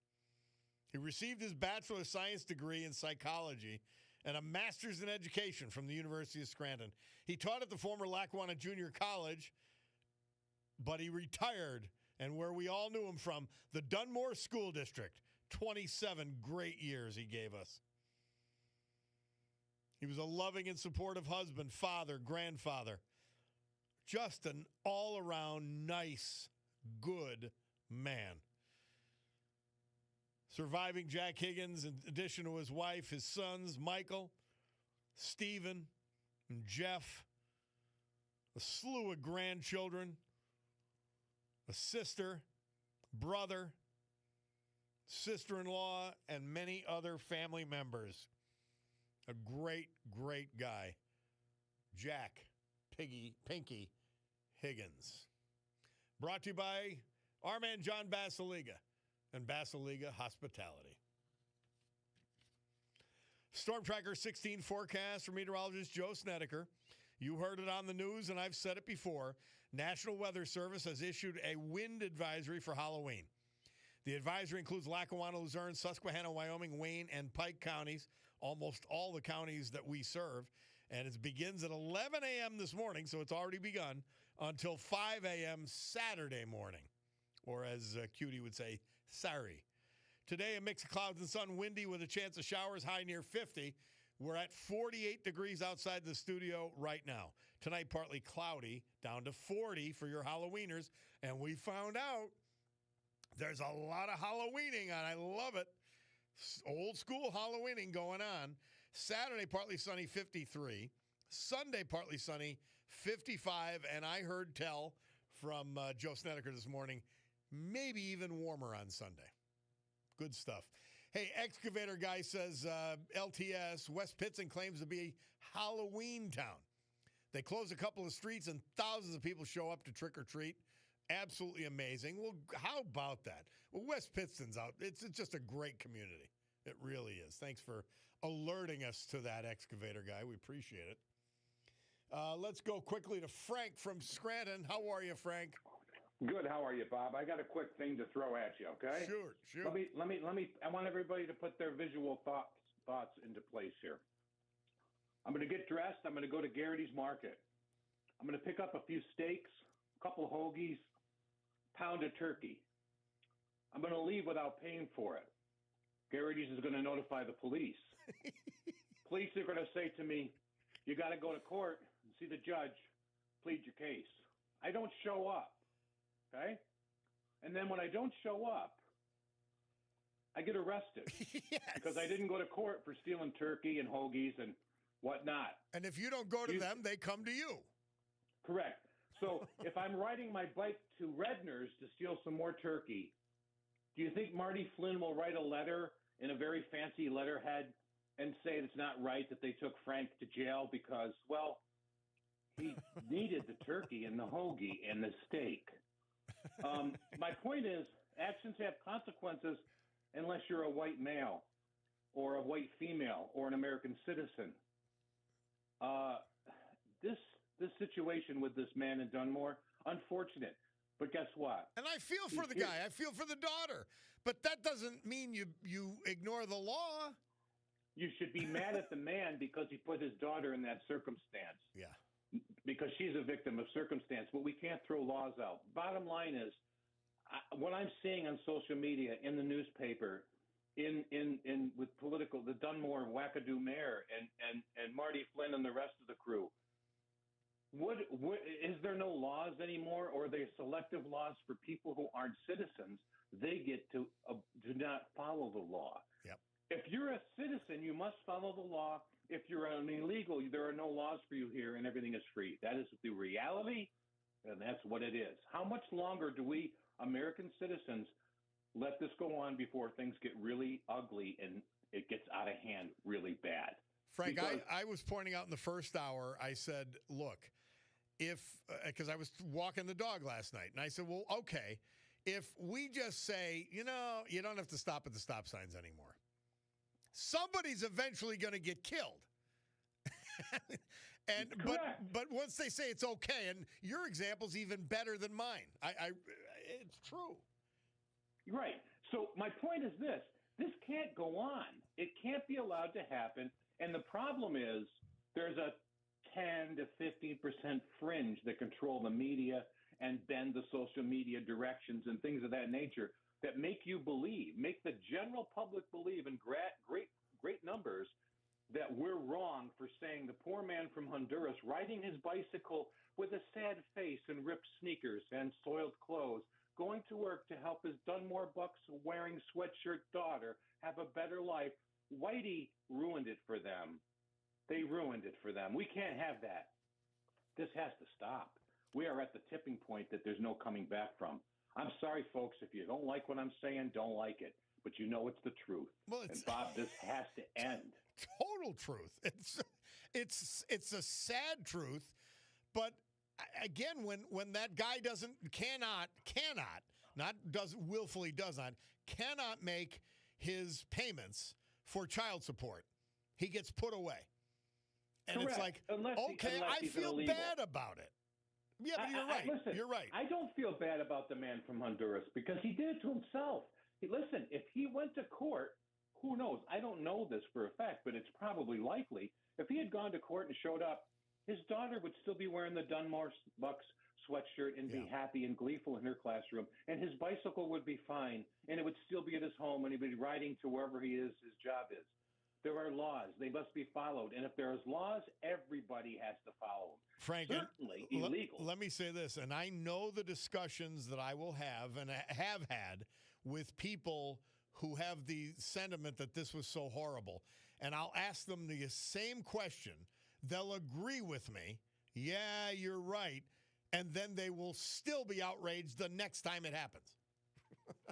He received his Bachelor of Science degree in psychology and a master's in education from the University of Scranton. He taught at the former Lackawanna Junior College, but he retired, and where we all knew him from, the Dunmore School District. 27 great years he gave us. He was a loving and supportive husband, father, grandfather. Just an all-around nice, good man. Surviving Jack Higgins, in addition to his wife, his sons, Michael, Stephen, and Jeff, a slew of grandchildren, a sister, brother, sister-in-law, and many other family members. A great, great guy. Jack Pinky Higgins. Brought to you by our man John Basiliga and Basiliga Hospitality. Storm Tracker 16 forecast from meteorologist Joe Snedeker. You heard it on the news, and I've said it before. National Weather Service has issued a wind advisory for Halloween. The advisory includes Lackawanna, Luzerne, Susquehanna, Wyoming, Wayne, and Pike counties, almost all the counties that we serve. And it begins at 11 a.m. this morning, so it's already begun, until 5 a.m. Saturday morning, or as Cutie would say, sorry. Today, a mix of clouds and sun, windy with a chance of showers, high near 50. We're at 48 degrees outside the studio right now. Tonight, partly cloudy, down to 40 for your Halloweeners. And we found out there's a lot of Halloweening on. I love it. Old school Halloweening going on. Saturday, partly sunny, 53. Sunday, partly sunny, 55. And I heard tell from Joe Snedeker this morning, maybe even warmer on Sunday. Good stuff. Hey, excavator guy says LTS, West Pittston claims to be a Halloween town. They close a couple of streets and thousands of people show up to trick or treat. Absolutely amazing. Well, how about that? Well, West Pittston's out. It's just a great community. It really is. Thanks for alerting us to that, excavator guy. We appreciate it. Let's go quickly to Frank from Scranton. How are you, Frank? Good. How are you, Bob? I got a quick thing to throw at you. Okay. Sure. Let me. I want everybody to put their visual thoughts into place here. I'm going to get dressed. I'm going to go to Garrity's Market. I'm going to pick up a few steaks, a couple of hoagies, pound of turkey. I'm going to leave without paying for it. Garrity's is going to notify the police. Police are going to say to me, "You got to go to court and see the judge, plead your case." I don't show up. Okay? And then when I don't show up, I get arrested. Yes. Because I didn't go to court for stealing turkey and hoagies and whatnot. And if you don't go to them, they come to you. Correct. So if I'm riding my bike to Redner's to steal some more turkey, do you think Marty Flynn will write a letter in a very fancy letterhead and say it's not right that they took Frank to jail because, well, he needed the turkey and the hoagie and the steak? My point is, actions have consequences unless you're a white male. or a white female or an American citizen. Uh, this situation with this man in Dunmore, unfortunate. But guess what? And I feel for the guy. I feel for the daughter. But that doesn't mean you ignore the law. You should be mad at the man because he put his daughter in that circumstance. Yeah. Because she's a victim of circumstance. But we can't throw laws out. Bottom line is, what I'm seeing on social media, in the newspaper, in with political, the Dunmore wackadoo mayor and Marty Flynn and the rest of the crew. What is there no laws anymore, or are they selective laws for people who aren't citizens? They get to do not follow the law. Yep. If you're a citizen, you must follow the law. If you're an illegal, there are no laws for you here, and everything is free. That is the reality, and that's what it is. How much longer do we, American citizens, let this go on before things get really ugly and it gets out of hand really bad? Frank, I was pointing out in the first hour, I said, look, because I was walking the dog last night, and I said, well, okay, if we just say, you don't have to stop at the stop signs anymore, somebody's eventually going to get killed. But once they say it's okay, and your example's even better than mine. It's true. Right. So my point is this can't go on. It can't be allowed to happen. And the problem is there's a 10 to 15% fringe that control the media and bend the social media directions and things of that nature that make the general public believe in great numbers that we're wrong for saying the poor man from Honduras riding his bicycle with a sad face and ripped sneakers and soiled clothes, going to work to help his Dunmore Bucks wearing sweatshirt daughter have a better life. Whitey ruined it for them. They ruined it for them. We can't have that. This has to stop. We are at the tipping point that there's no coming back from. I'm sorry, folks. If you don't like what I'm saying, don't like it. But you know it's the truth. Well, and Bob, this has to end. Total truth. It's a sad truth. But again, when that guy cannot make his payments for child support, he gets put away. And Correct. It's like, unless I feel bad about it. Yeah, but you're right. Listen, you're right. I don't feel bad about the man from Honduras because he did it to himself. Listen, if he went to court, who knows? I don't know this for a fact, but it's probably likely. If he had gone to court and showed up, his daughter would still be wearing the Dunmore Bucks sweatshirt and be happy and gleeful in her classroom, and his bicycle would be fine, and it would still be at his home, and he'd be riding to wherever his job is. There are laws. They must be followed. And if there's laws, everybody has to follow them. Frank, certainly illegal. Let me say this, and I know the discussions that I will have and have had with people who have the sentiment that this was so horrible. And I'll ask them the same question. They'll agree with me. Yeah, you're right. And then they will still be outraged the next time it happens.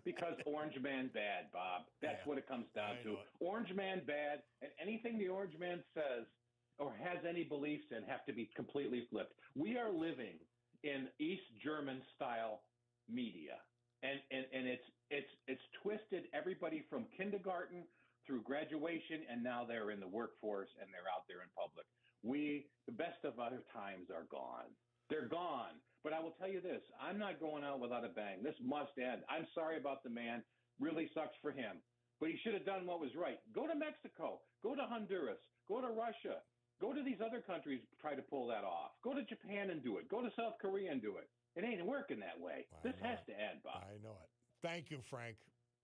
Because Orange Man bad, Bob. That's what it comes down to. Orange Man bad, and anything the Orange Man says or has any beliefs in have to be completely flipped. We are living in East German style media, and it's twisted everybody from kindergarten through graduation, and now they're in the workforce and they're out there in public. The best of other times are gone. They're gone. But I will tell you this, I'm not going out without a bang. This must end. I'm sorry about the man. Really sucks for him. But he should have done what was right. Go to Mexico. Go to Honduras. Go to Russia. Go to these other countries, try to pull that off. Go to Japan and do it. Go to South Korea and do it. It ain't working that way. This has to end, Bob. I know it. Thank you, Frank.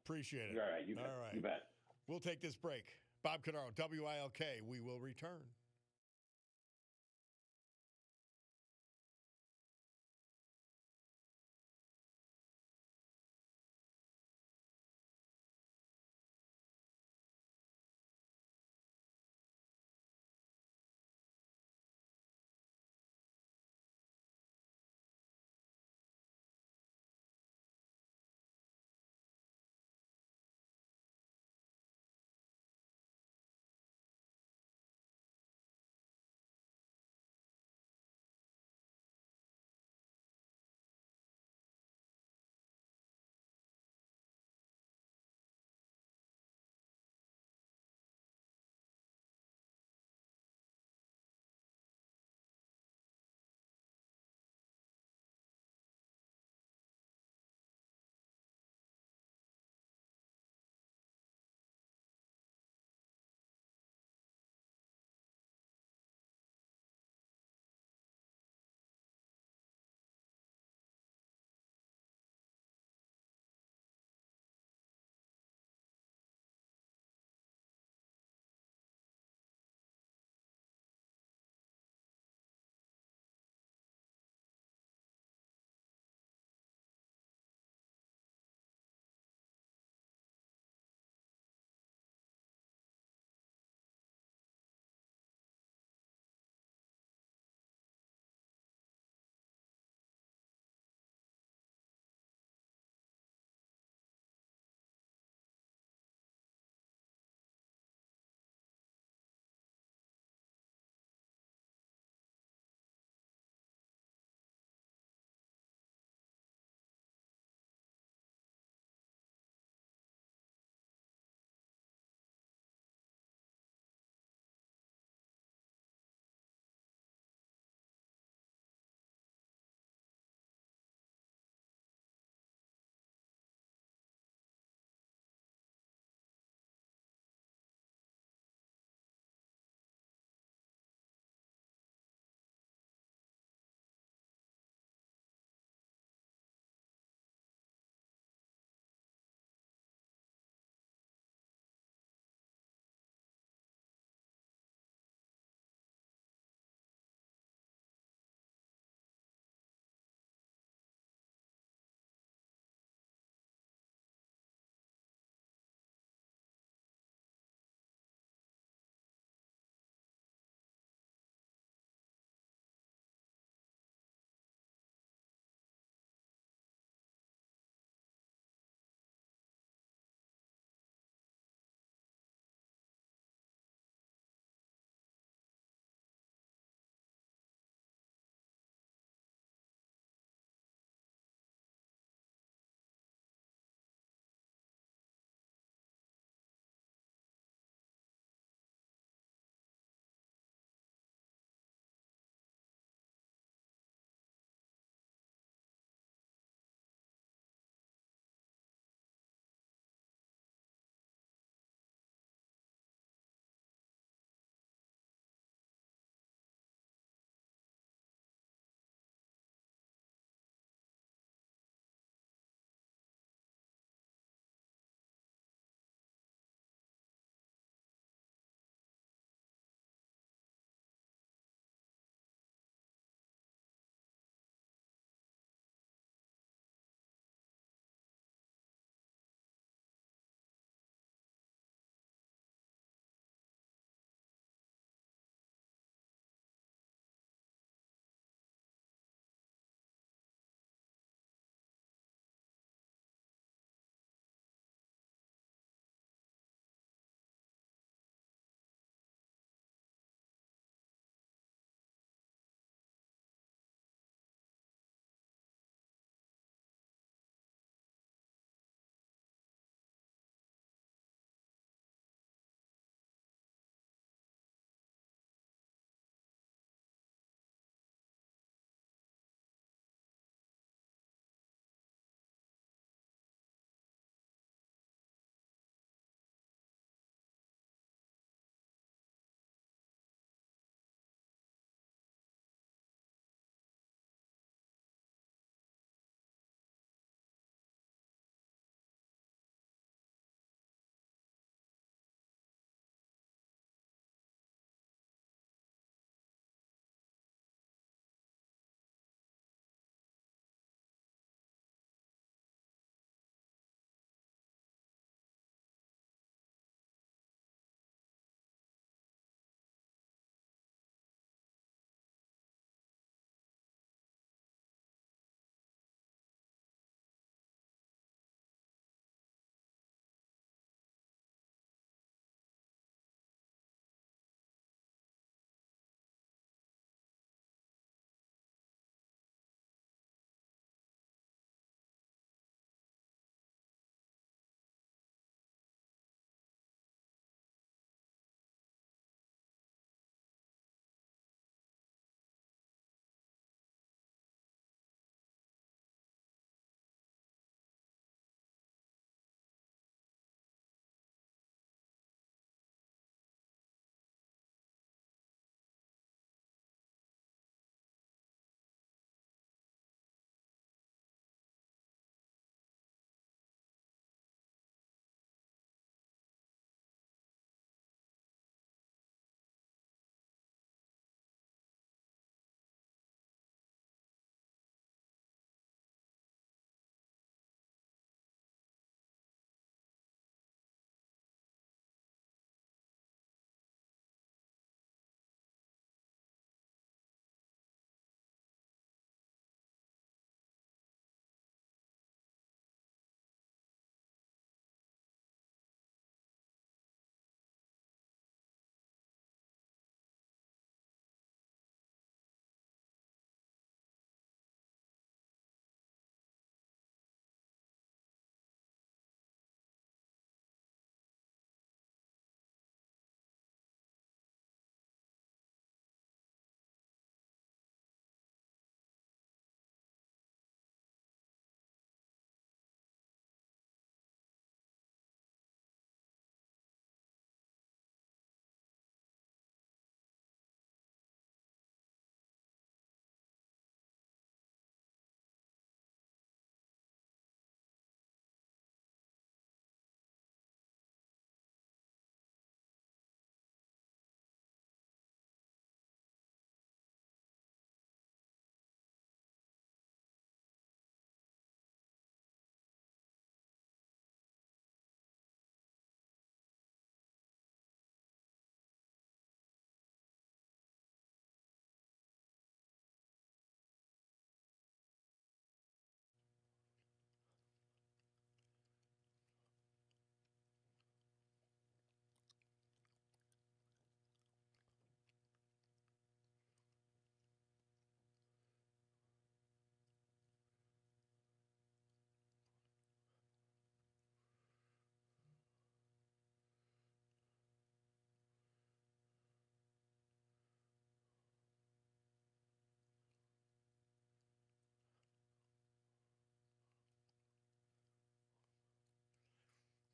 Appreciate it. All right. You bet. All right. You bet. We'll take this break. Bob Cordaro, WILK. We will return.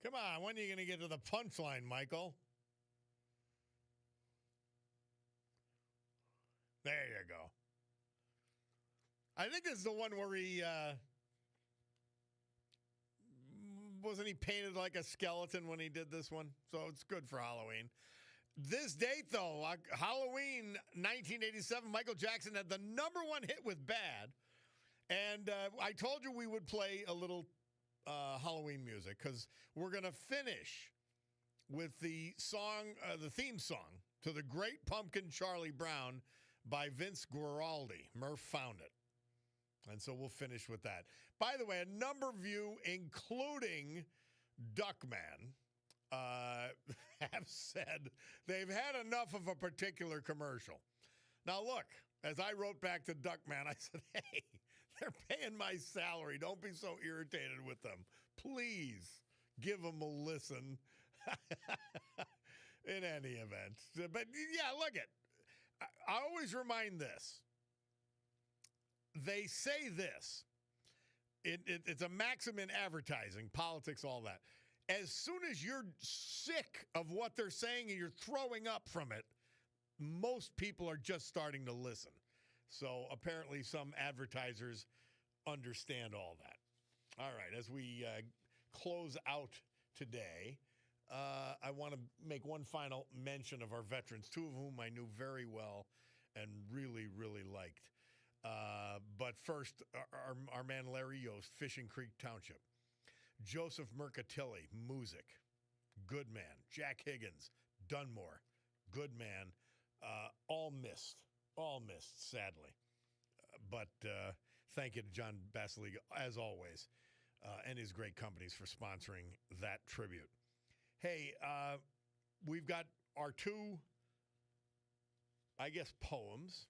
Come on, when are you going to get to the punchline, Michael? There you go. I think this is the one where he wasn't he painted like a skeleton when he did this one? So it's good for Halloween. This date, though, Halloween 1987, Michael Jackson had the number one hit with Bad. And I told you we would play a little Halloween music because we're going to finish with the song, the theme song to The Great Pumpkin Charlie Brown by Vince Guaraldi. Murph found it. And so we'll finish with that. By the way, a number of you, including Duckman, have said they've had enough of a particular commercial. Now, look, as I wrote back to Duckman, I said, hey, they're paying my salary. Don't be so irritated with them. Please give them a listen. In any event. But, yeah, look it. I always remind this. They say this. It's a maxim in advertising, politics, all that. As soon as you're sick of what they're saying and you're throwing up from it, most people are just starting to listen. So apparently some advertisers understand all that. All right, as we close out today, I want to make one final mention of our veterans, two of whom I knew very well and really, really liked. But first, our man Larry Yost, Fishing Creek Township. Joseph Mercatilli, Music, good man. Jack Higgins, Dunmore, good man. All missed, sadly. But thank you to John Basiliga, as always, and his great companies for sponsoring that tribute. Hey, we've got our two, I guess, poems.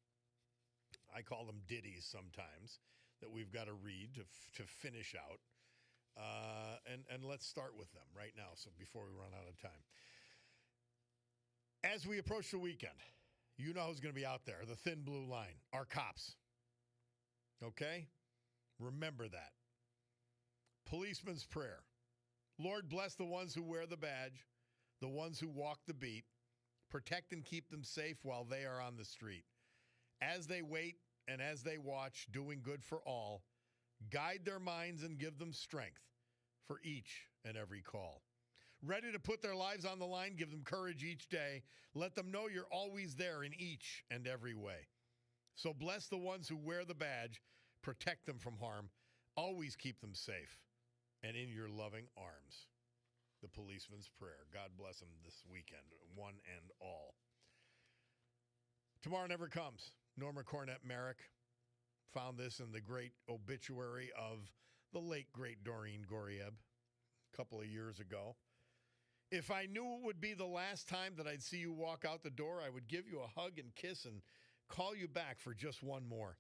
I call them ditties sometimes that we've got to read to finish out. And let's start with them right now, so before we run out of time. As we approach the weekend, you know who's going to be out there, the thin blue line, our cops. Okay? Remember that. Policeman's prayer. Lord, bless the ones who wear the badge, the ones who walk the beat. Protect and keep them safe while they are on the street. As they wait and as they watch, doing good for all, guide their minds and give them strength for each and every call. Ready to put their lives on the line, give them courage each day. Let them know you're always there in each and every way. So bless the ones who wear the badge, protect them from harm, always keep them safe and in your loving arms. The policeman's prayer. God bless them this weekend, one and all. Tomorrow never comes. Norma Cornett Merrick found this in the great obituary of the late, great Doreen Gorieb a couple of years ago. If I knew it would be the last time that I'd see you walk out the door, I would give you a hug and kiss and call you back for just one more.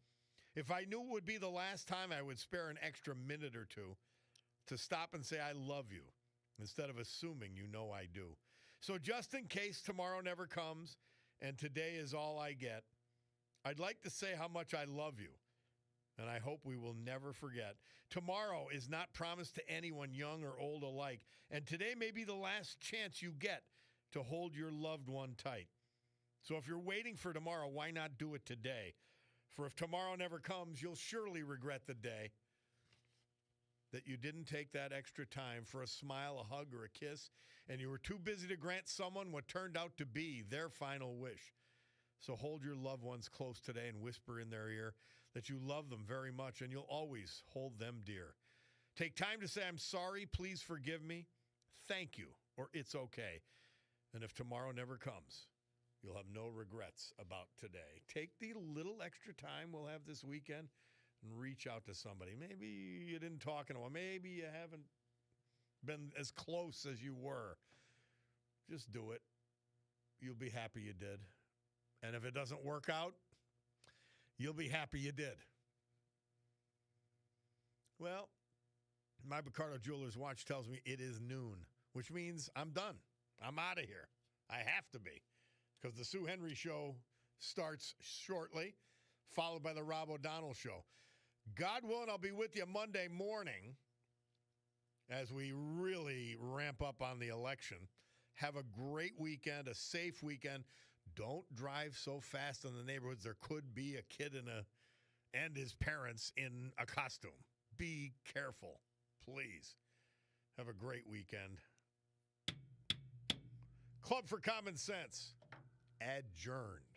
If I knew it would be the last time, I would spare an extra minute or two to stop and say, I love you, instead of assuming you know I do. So just in case tomorrow never comes and today is all I get, I'd like to say how much I love you, and I hope we will never forget. Tomorrow is not promised to anyone, young or old alike, and today may be the last chance you get to hold your loved one tight. So if you're waiting for tomorrow, why not do it today? For if tomorrow never comes, you'll surely regret the day that you didn't take that extra time for a smile, a hug, or a kiss, and you were too busy to grant someone what turned out to be their final wish. So hold your loved ones close today and whisper in their ear that you love them very much and you'll always hold them dear. Take time to say, I'm sorry, please forgive me, thank you, or it's okay. And if tomorrow never comes, you'll have no regrets about today. Take the little extra time we'll have this weekend and reach out to somebody. Maybe you didn't talk in a while. Maybe you haven't been as close as you were. Just do it. You'll be happy you did. And if it doesn't work out, you'll be happy you did. Well, my Picardo Jewelers watch tells me it is noon, which means I'm done. I'm out of here. I have to be, because the Sue Henry Show starts shortly, followed by the Rob O'Donnell Show. God willing, I'll be with you Monday morning as we really ramp up on the election. Have a great weekend, a safe weekend. Don't drive so fast in the neighborhoods. There could be a kid and his parents in a costume. Be careful, please. Have a great weekend. Club for Common Sense, adjourned.